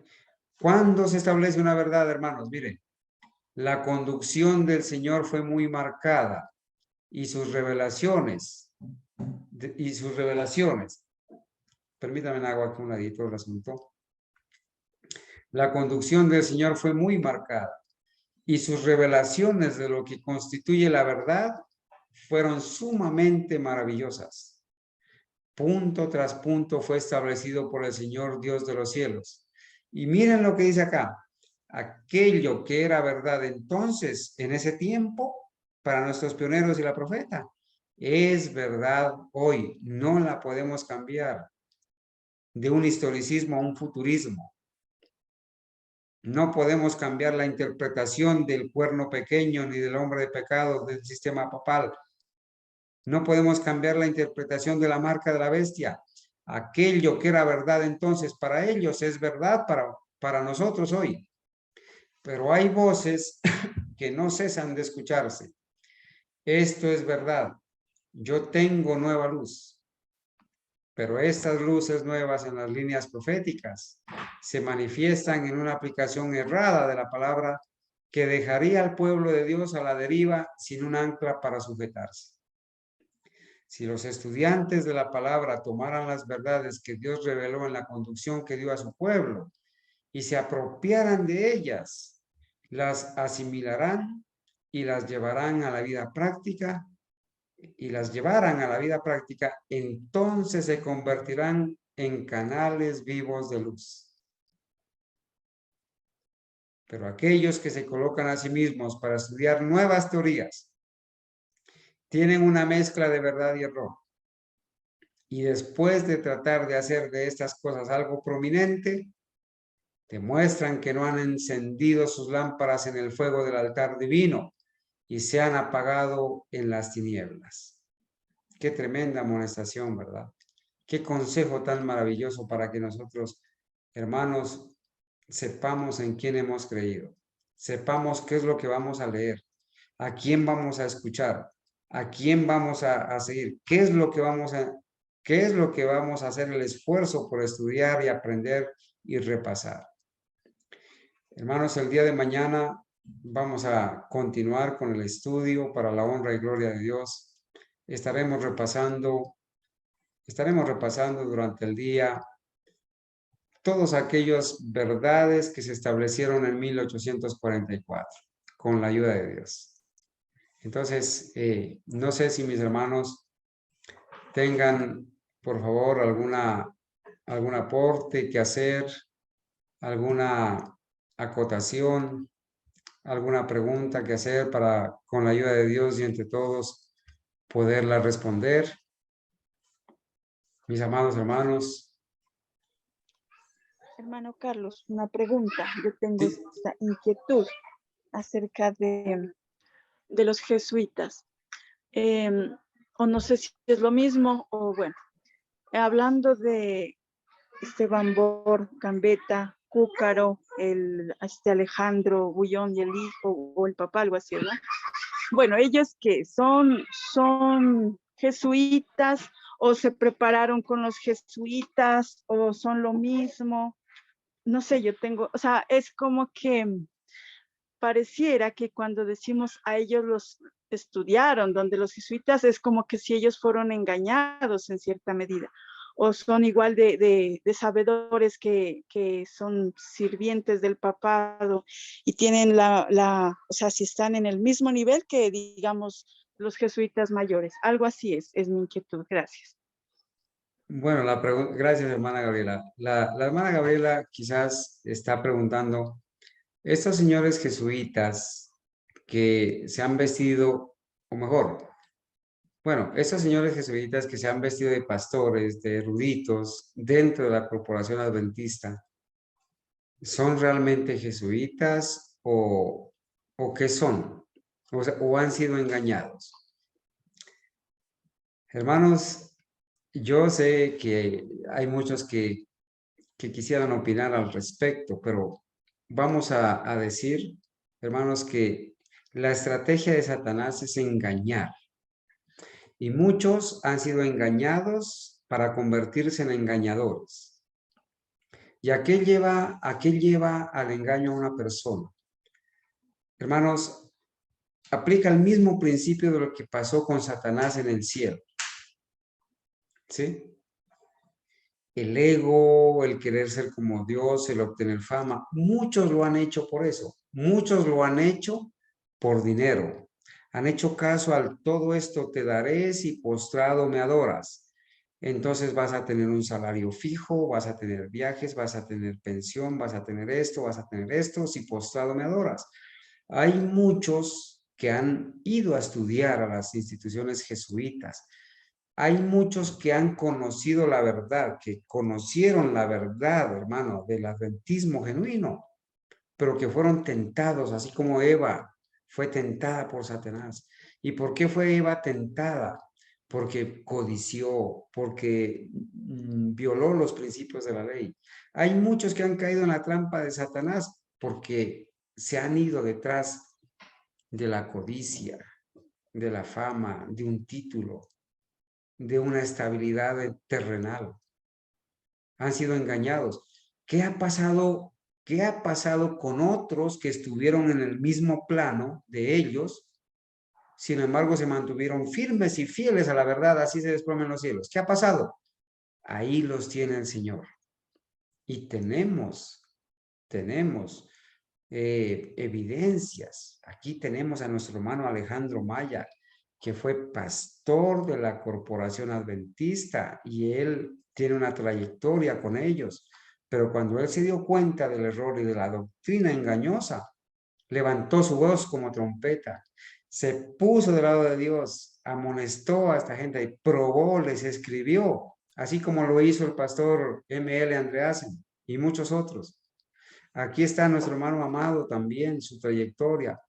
¿Cuándo se establece una verdad, hermanos? Miren, la conducción del Señor fue muy marcada y sus revelaciones, permítanme hago aquí un ladito del asunto. La conducción del Señor fue muy marcada y sus revelaciones de lo que constituye la verdad fueron sumamente maravillosas. Punto tras punto fue establecido por el Señor Dios de los cielos. Y miren lo que dice acá. Aquello que era verdad entonces, en ese tiempo, para nuestros pioneros y la profeta, es verdad hoy. No la podemos cambiar de un historicismo a un futurismo. No podemos cambiar la interpretación del cuerno pequeño ni del hombre de pecado del sistema papal. No podemos cambiar la interpretación de la marca de la bestia. Aquello que era verdad entonces para ellos es verdad para nosotros hoy. Pero hay voces que no cesan de escucharse. Esto es verdad. Yo tengo nueva luz. Pero estas luces nuevas en las líneas proféticas se manifiestan en una aplicación errada de la palabra que dejaría al pueblo de Dios a la deriva sin un ancla para sujetarse. Si los estudiantes de la palabra tomaran las verdades que Dios reveló en la conducción que dio a su pueblo y se apropiaran de ellas, las asimilarán y las llevarán a la vida práctica, entonces se convertirán en canales vivos de luz. Pero aquellos que se colocan a sí mismos para estudiar nuevas teorías, tienen una mezcla de verdad y error. Y después de tratar de hacer de estas cosas algo prominente, demuestran que no han encendido sus lámparas en el fuego del altar divino y se han apagado en las tinieblas. Qué tremenda amonestación, ¿verdad? Qué consejo tan maravilloso para que nosotros, hermanos, sepamos en quién hemos creído. Sepamos qué es lo que vamos a leer, a quién vamos a escuchar, a quién vamos a seguir, qué es lo que vamos a hacer el esfuerzo por estudiar y aprender y repasar. Hermanos, el día de mañana vamos a continuar con el estudio para la honra y gloria de Dios. Estaremos repasando durante el día todas aquellas verdades que se establecieron en 1844 con la ayuda de Dios. Entonces, no sé si mis hermanos tengan, por favor, algún aporte que hacer, alguna acotación, alguna pregunta que hacer para, con la ayuda de Dios y entre todos, poderla responder. Mis amados hermanos. Hermano Carlos, una pregunta. Yo tengo Sí. esta inquietud acerca de los jesuitas. O no sé si es lo mismo, o bueno, hablando de Esteban Bor, Gambetta, Cúcaro, Alejandro Bullón y el hijo, o el papá, algo así, ¿no? Bueno, ellos que son jesuitas, o se prepararon con los jesuitas, o son lo mismo. No sé, o sea, es como que pareciera que cuando decimos a ellos los estudiaron, donde los jesuitas es como que si ellos fueron engañados en cierta medida, o son igual de sabedores que son sirvientes del papado y tienen o sea, si están en el mismo nivel que, digamos, los jesuitas mayores. Algo así es mi inquietud. Gracias. Bueno, gracias, hermana Gabriela. La hermana Gabriela quizás está preguntando, estos señores jesuitas que se han vestido, o mejor, bueno, estos señores jesuitas que se han vestido de pastores, de eruditos, dentro de la corporación adventista, ¿son realmente jesuitas o qué son? O sea, ¿o han sido engañados? Hermanos, yo sé que hay muchos que quisieran opinar al respecto, pero vamos a decir, hermanos, que la estrategia de Satanás es engañar. Y muchos han sido engañados para convertirse en engañadores. ¿Y a qué lleva al engaño a una persona? Hermanos, aplica el mismo principio de lo que pasó con Satanás en el cielo. ¿Sí? El ego, el querer ser como Dios, el obtener fama. Muchos lo han hecho por eso. Muchos lo han hecho por dinero. Han hecho caso al todo esto te daré si postrado me adoras. Entonces vas a tener un salario fijo, vas a tener viajes, vas a tener pensión, vas a tener esto, vas a tener esto, si postrado me adoras. Hay muchos que han ido a estudiar a las instituciones jesuitas. Hay muchos que han conocido la verdad, que conocieron la verdad, hermano, del adventismo genuino, pero que fueron tentados, así como Eva fue tentada por Satanás. ¿Y por qué fue Eva tentada? Porque codició, porque violó los principios de la ley. Hay muchos que han caído en la trampa de Satanás porque se han ido detrás de la codicia, de la fama, de un título, de una estabilidad terrenal. Han sido engañados. ¿Qué ha pasado? ¿Qué ha pasado con otros que estuvieron en el mismo plano de ellos? Sin embargo, se mantuvieron firmes y fieles a la verdad, así se desploman los cielos. ¿Qué ha pasado? Ahí los tiene el Señor. Y tenemos evidencias. Aquí tenemos a nuestro hermano Alejandro Maya, que fue pastor de la Corporación Adventista y él tiene una trayectoria con ellos. Pero cuando él se dio cuenta del error y de la doctrina engañosa, levantó su voz como trompeta, se puso del lado de Dios, amonestó a esta gente y probó, les escribió, así como lo hizo el pastor M.L. Andreasen y muchos otros. Aquí está nuestro hermano Amado también, su trayectoria.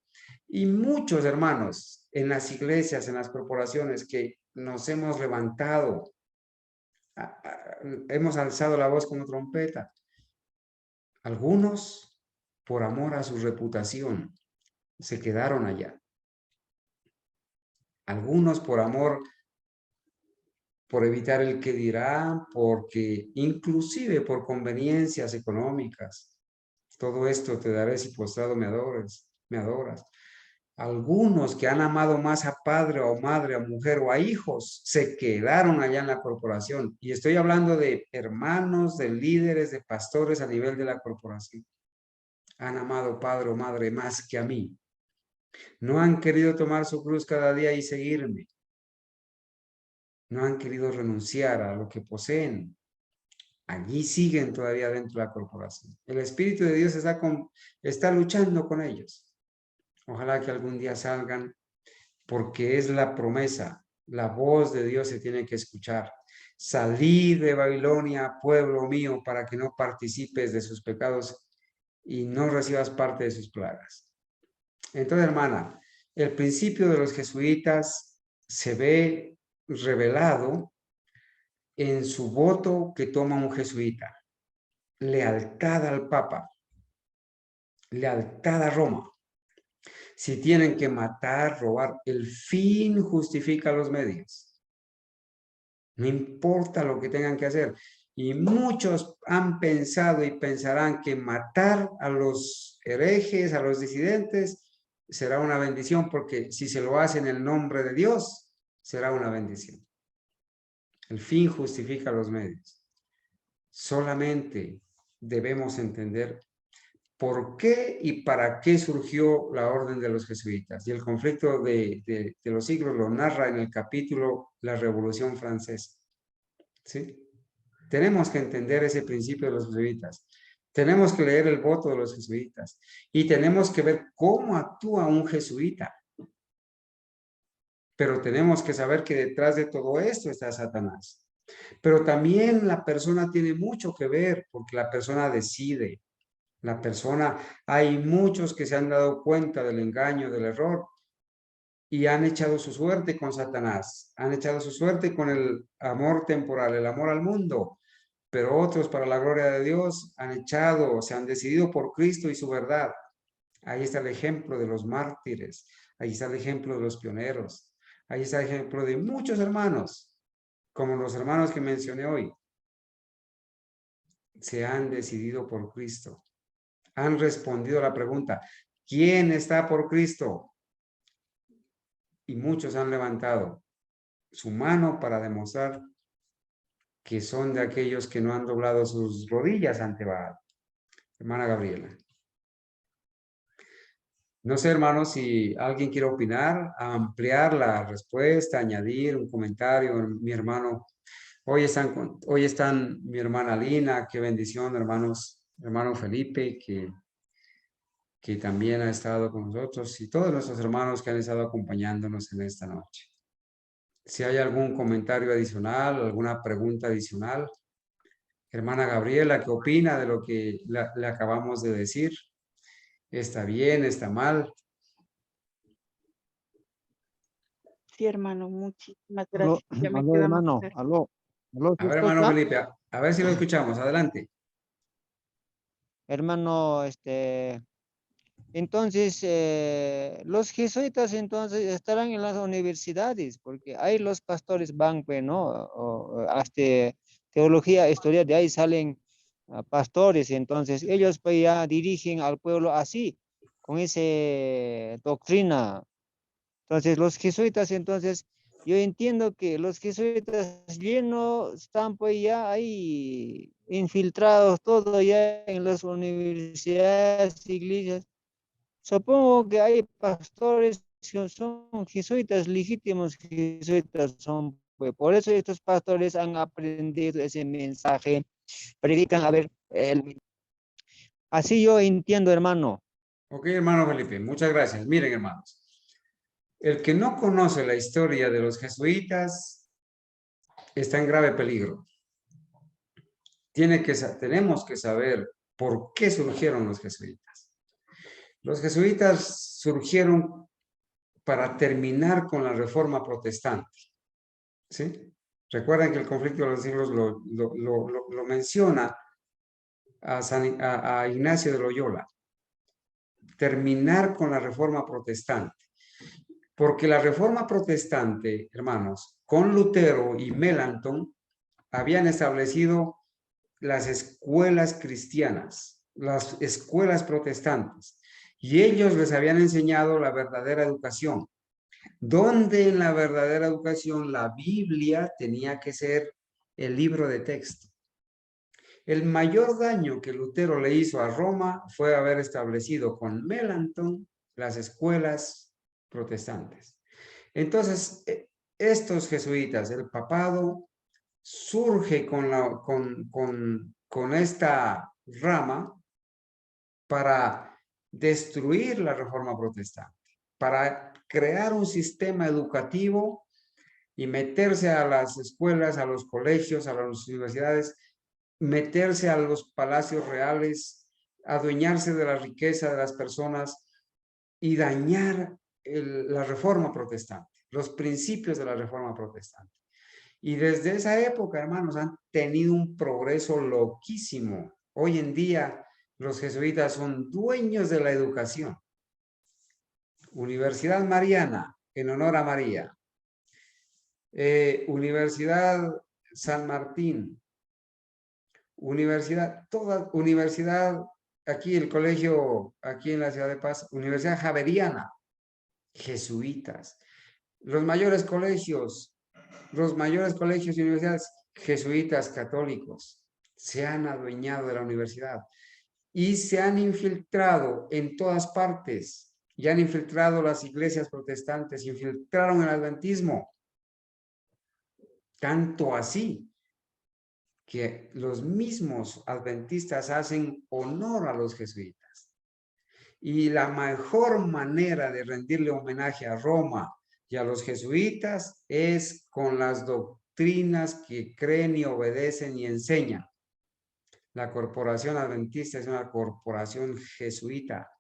Y muchos hermanos en las iglesias, en las corporaciones que nos hemos levantado, hemos alzado la voz como trompeta. Algunos, por amor a su reputación, se quedaron allá. Algunos por amor, por evitar el que dirá, porque inclusive por conveniencias económicas. Todo esto te daré si postrado me adoras. Algunos que han amado más a padre o madre, a mujer o a hijos, se quedaron allá en la corporación. Y estoy hablando de hermanos, de líderes, de pastores a nivel de la corporación. Han amado padre o madre más que a mí. No han querido tomar su cruz cada día y seguirme. No han querido renunciar a lo que poseen. Allí siguen todavía dentro de la corporación. El Espíritu de Dios está luchando con ellos. Ojalá que algún día salgan, porque es la promesa. La voz de Dios se tiene que escuchar. Salid de Babilonia, pueblo mío, para que no participes de sus pecados y no recibas parte de sus plagas. Entonces, hermana, el principio de los jesuitas se ve revelado en su voto que toma un jesuita. Lealtad al Papa. Lealtad a Roma. Si tienen que matar, robar, el fin justifica los medios. No importa lo que tengan que hacer. Y muchos han pensado y pensarán que matar a los herejes, a los disidentes, será una bendición, porque si se lo hace en el nombre de Dios, será una bendición. El fin justifica los medios. Solamente debemos entender por qué y para qué surgió la orden de los jesuitas. Y el conflicto de los siglos lo narra en el capítulo La Revolución Francesa. ¿Sí? Tenemos que entender ese principio de los jesuitas. Tenemos que leer el voto de los jesuitas. Y tenemos que ver cómo actúa un jesuita. Pero tenemos que saber que detrás de todo esto está Satanás. Pero también la persona tiene mucho que ver, porque la persona decide. La persona, hay muchos que se han dado cuenta del engaño, del error, y han echado su suerte con Satanás, han echado su suerte con el amor temporal, el amor al mundo, pero otros, para la gloria de Dios, se han decidido por Cristo y su verdad. Ahí está el ejemplo de los mártires, ahí está el ejemplo de los pioneros, ahí está el ejemplo de muchos hermanos, como los hermanos que mencioné hoy. Se han decidido por Cristo. Han respondido a la pregunta, ¿quién está por Cristo? Y muchos han levantado su mano para demostrar que son de aquellos que no han doblado sus rodillas ante Baal. Hermana Gabriela. No sé, hermanos, si alguien quiere opinar, ampliar la respuesta, añadir un comentario. Mi hermano, hoy están mi hermana Lina, qué bendición, hermanos, hermano Felipe, que también ha estado con nosotros, y todos nuestros hermanos que han estado acompañándonos en esta noche. Si hay algún comentario adicional, alguna pregunta adicional. Hermana Gabriela, ¿qué opina de lo que le acabamos de decir? ¿Está bien? ¿Está mal? Sí, hermano, muchísimas Aló, gracias. Ya me aló, queda más hermano. claro. Aló. Aló, ¿se A ver, hermano escucha? Felipe, a ver si lo escuchamos. Adelante. Hermano, entonces, los jesuitas entonces estarán en las universidades, porque ahí los pastores van, pues, ¿no? Hasta teología, historia, de ahí salen pastores, entonces ellos pues ya dirigen al pueblo así, con esa doctrina. Entonces, los jesuitas, entonces, yo entiendo que los jesuitas llenos están pues ya ahí infiltrados, todo ya en las universidades, iglesias. Supongo que hay pastores que son jesuitas, legítimos jesuitas son, pues, por eso estos pastores han aprendido ese mensaje, predican, a ver, así yo entiendo, hermano. Ok, hermano Felipe, muchas gracias. Miren, hermanos, el que no conoce la historia de los jesuitas está en grave peligro. Tenemos que saber por qué surgieron los jesuitas. Los jesuitas surgieron para terminar con la reforma protestante. ¿Sí? Recuerden que el conflicto de los siglos lo menciona a Ignacio de Loyola. Terminar con la reforma protestante. Porque la reforma protestante, hermanos, con Lutero y Melanchthon, habían establecido las escuelas cristianas, las escuelas protestantes, y ellos les habían enseñado la verdadera educación, donde en la verdadera educación la Biblia tenía que ser el libro de texto. El mayor daño que Lutero le hizo a Roma fue haber establecido con Melanchthon las escuelas protestantes. Entonces, estos jesuitas, el papado, surge con esta rama para destruir la reforma protestante, para crear un sistema educativo y meterse a las escuelas, a los colegios, a las universidades, meterse a los palacios reales, adueñarse de la riqueza de las personas y dañar la reforma protestante, los principios de la reforma protestante. Y desde esa época, hermanos, han tenido un progreso loquísimo. Hoy en día, los jesuitas son dueños de la educación. Universidad Mariana, en honor a María. Universidad San Martín. Universidad, aquí el colegio, aquí en la ciudad de Paz, Universidad Javeriana, jesuitas. Los mayores colegios y universidades, jesuitas católicos, se han adueñado de la universidad y se han infiltrado en todas partes, y han infiltrado las iglesias protestantes, infiltraron el adventismo, tanto así que los mismos adventistas hacen honor a los jesuitas. Y la mejor manera de rendirle homenaje a Roma y a los jesuitas es con las doctrinas que creen y obedecen y enseñan. La corporación adventista es una corporación jesuita,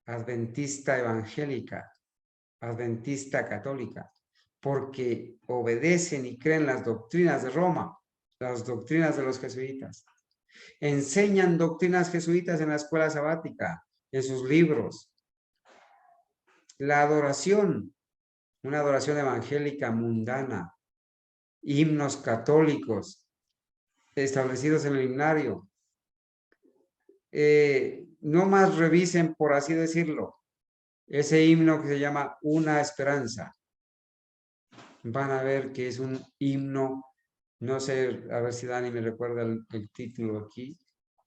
adventista evangélica, adventista católica, porque obedecen y creen las doctrinas de Roma, las doctrinas de los jesuitas. Enseñan doctrinas jesuitas en la escuela sabática, en sus libros. La adoración, una adoración evangélica mundana, himnos católicos establecidos en el himnario. No más revisen, por así decirlo, ese himno que se llama Una Esperanza. Van a ver que es un himno, no sé, a ver si Dani me recuerda el título aquí,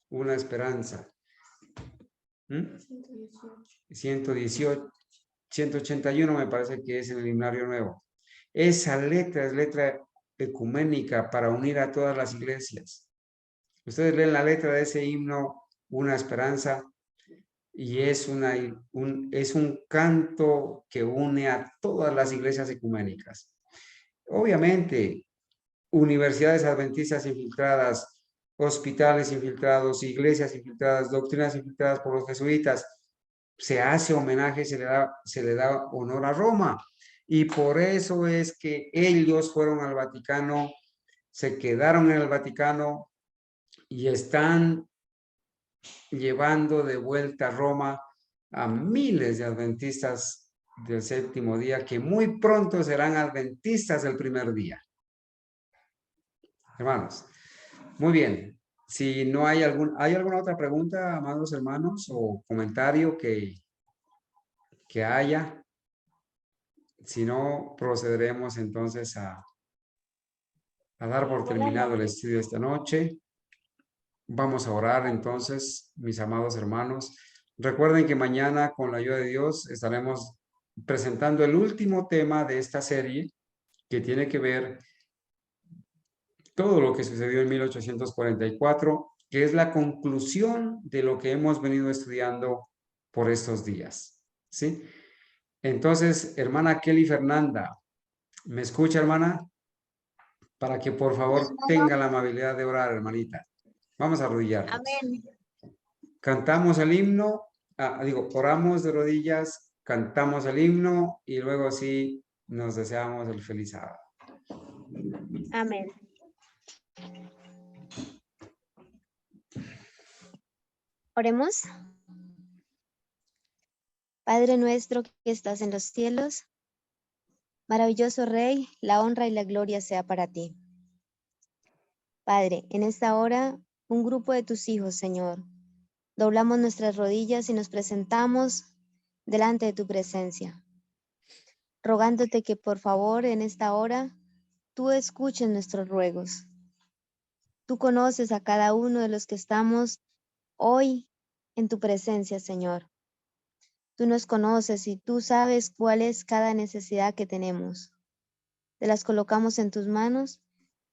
Una Esperanza. ¿Mm? 118. 118, 181 me parece que es en el himnario nuevo. Esa letra es letra ecuménica para unir a todas las iglesias. Ustedes leen la letra de ese himno, Una Esperanza, y es un canto que une a todas las iglesias ecuménicas. Obviamente, universidades adventistas infiltradas, hospitales infiltrados, iglesias infiltradas, doctrinas infiltradas por los jesuitas, se hace homenaje, se le da honor a Roma. Y por eso es que ellos fueron al Vaticano, se quedaron en el Vaticano y están llevando de vuelta a Roma a miles de adventistas del séptimo día que muy pronto serán adventistas del primer día. Hermanos, muy bien. Si no hay alguna otra pregunta, amados hermanos, o comentario que haya, si no, procederemos entonces a dar por terminado el estudio de esta noche. Vamos a orar entonces, mis amados hermanos. Recuerden que mañana, con la ayuda de Dios, estaremos presentando el último tema de esta serie, que tiene que ver todo lo que sucedió en 1844, que es la conclusión de lo que hemos venido estudiando por estos días. ¿Sí? Entonces, hermana Kelly Fernanda, ¿me escucha, hermana? Para que por favor tenga la amabilidad de orar, hermanita. Vamos a arrodillarnos. Amén. Cantamos el himno, oramos de rodillas, cantamos el himno y luego sí nos deseamos el feliz sábado. Amén. Oremos. Padre nuestro que estás en los cielos, maravilloso Rey, la honra y la gloria sea para ti. Padre, en esta hora, un grupo de tus hijos, Señor, doblamos nuestras rodillas y nos presentamos delante de tu presencia, rogándote que por favor en esta hora tú escuches nuestros ruegos. Tú conoces a cada uno de los que estamos hoy en tu presencia, Señor. Tú nos conoces y tú sabes cuál es cada necesidad que tenemos. Te las colocamos en tus manos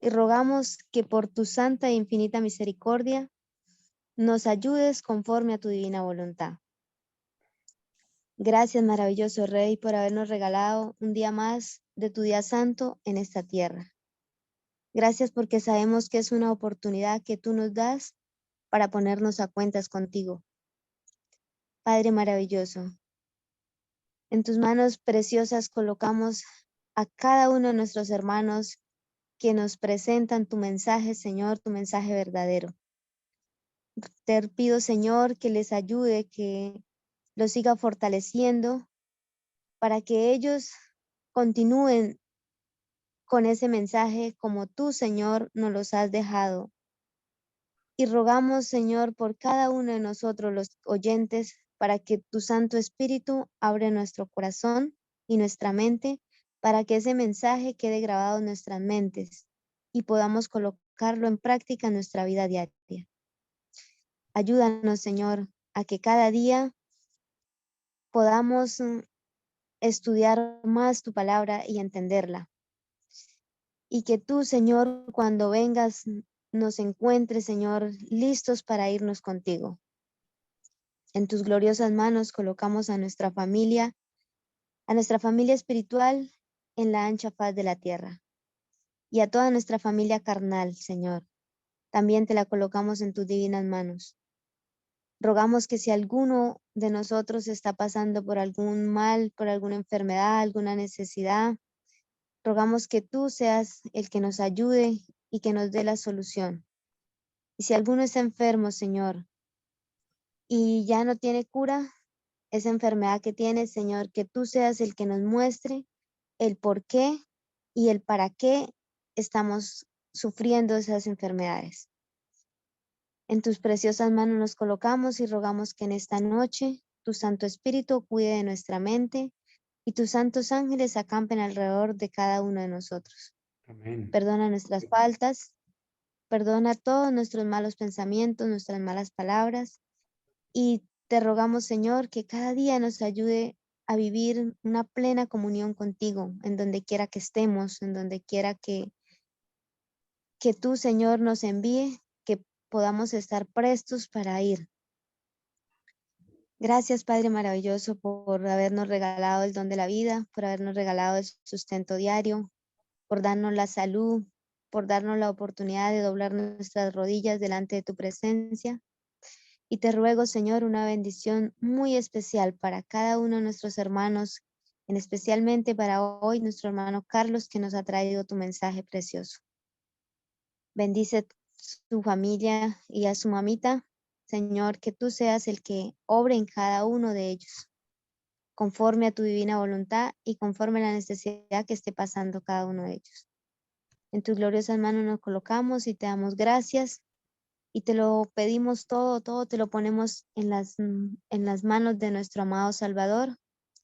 y rogamos que por tu santa e infinita misericordia nos ayudes conforme a tu divina voluntad. Gracias, maravilloso Rey, por habernos regalado un día más de tu día santo en esta tierra. Gracias porque sabemos que es una oportunidad que tú nos das para ponernos a cuentas contigo. Padre maravilloso, en tus manos preciosas colocamos a cada uno de nuestros hermanos que nos presentan tu mensaje, Señor, tu mensaje verdadero. Te pido, Señor, que les ayude, que los siga fortaleciendo para que ellos continúen con ese mensaje como tú, Señor, nos los has dejado. Y rogamos, Señor, por cada uno de nosotros, los oyentes, para que tu Santo Espíritu abra nuestro corazón y nuestra mente, para que ese mensaje quede grabado en nuestras mentes y podamos colocarlo en práctica en nuestra vida diaria. Ayúdanos, Señor, a que cada día podamos estudiar más tu palabra y entenderla. Y que tú, Señor, cuando vengas, nos encuentres, Señor, listos para irnos contigo. En tus gloriosas manos colocamos a nuestra familia espiritual en la ancha faz de la tierra. Y a toda nuestra familia carnal, Señor, también te la colocamos en tus divinas manos. Rogamos que si alguno de nosotros está pasando por algún mal, por alguna enfermedad, alguna necesidad, rogamos que tú seas el que nos ayude y que nos dé la solución. Y si alguno está enfermo, Señor, y ya no tiene cura, esa enfermedad que tiene, Señor, que tú seas el que nos muestre el por qué y el para qué estamos sufriendo esas enfermedades. En tus preciosas manos nos colocamos y rogamos que en esta noche tu Santo Espíritu cuide de nuestra mente y tus santos ángeles acampen alrededor de cada uno de nosotros. Amén. Perdona nuestras faltas, perdona todos nuestros malos pensamientos, nuestras malas palabras y Te rogamos, Señor, que cada día nos ayude a vivir una plena comunión contigo, en donde quiera que estemos, en donde quiera que tú, Señor, nos envíe, que podamos estar prestos para ir. Gracias, Padre maravilloso, por habernos regalado el don de la vida, por habernos regalado el sustento diario, por darnos la salud, por darnos la oportunidad de doblar nuestras rodillas delante de tu presencia. Y te ruego, Señor, una bendición muy especial para cada uno de nuestros hermanos, en especialmente para hoy nuestro hermano Carlos, que nos ha traído tu mensaje precioso. Bendice su familia y a su mamita, Señor, que tú seas el que obre en cada uno de ellos, conforme a tu divina voluntad y conforme a la necesidad que esté pasando cada uno de ellos. En tus gloriosas manos nos colocamos y te damos gracias y te lo pedimos todo te lo ponemos en las manos de nuestro amado Salvador,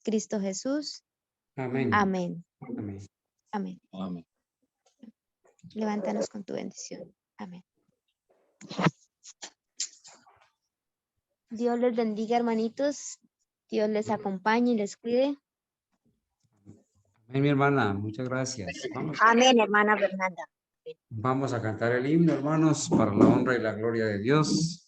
Cristo Jesús. Amén. Amén. Amén. Amén. Amén. Levántanos con tu bendición. Amén. Dios les bendiga, hermanitos. Dios les acompañe y les cuide. Amén, mi hermana. Muchas gracias. Amén, hermana Fernanda. Vamos a cantar el himno, hermanos, para la honra y la gloria de Dios.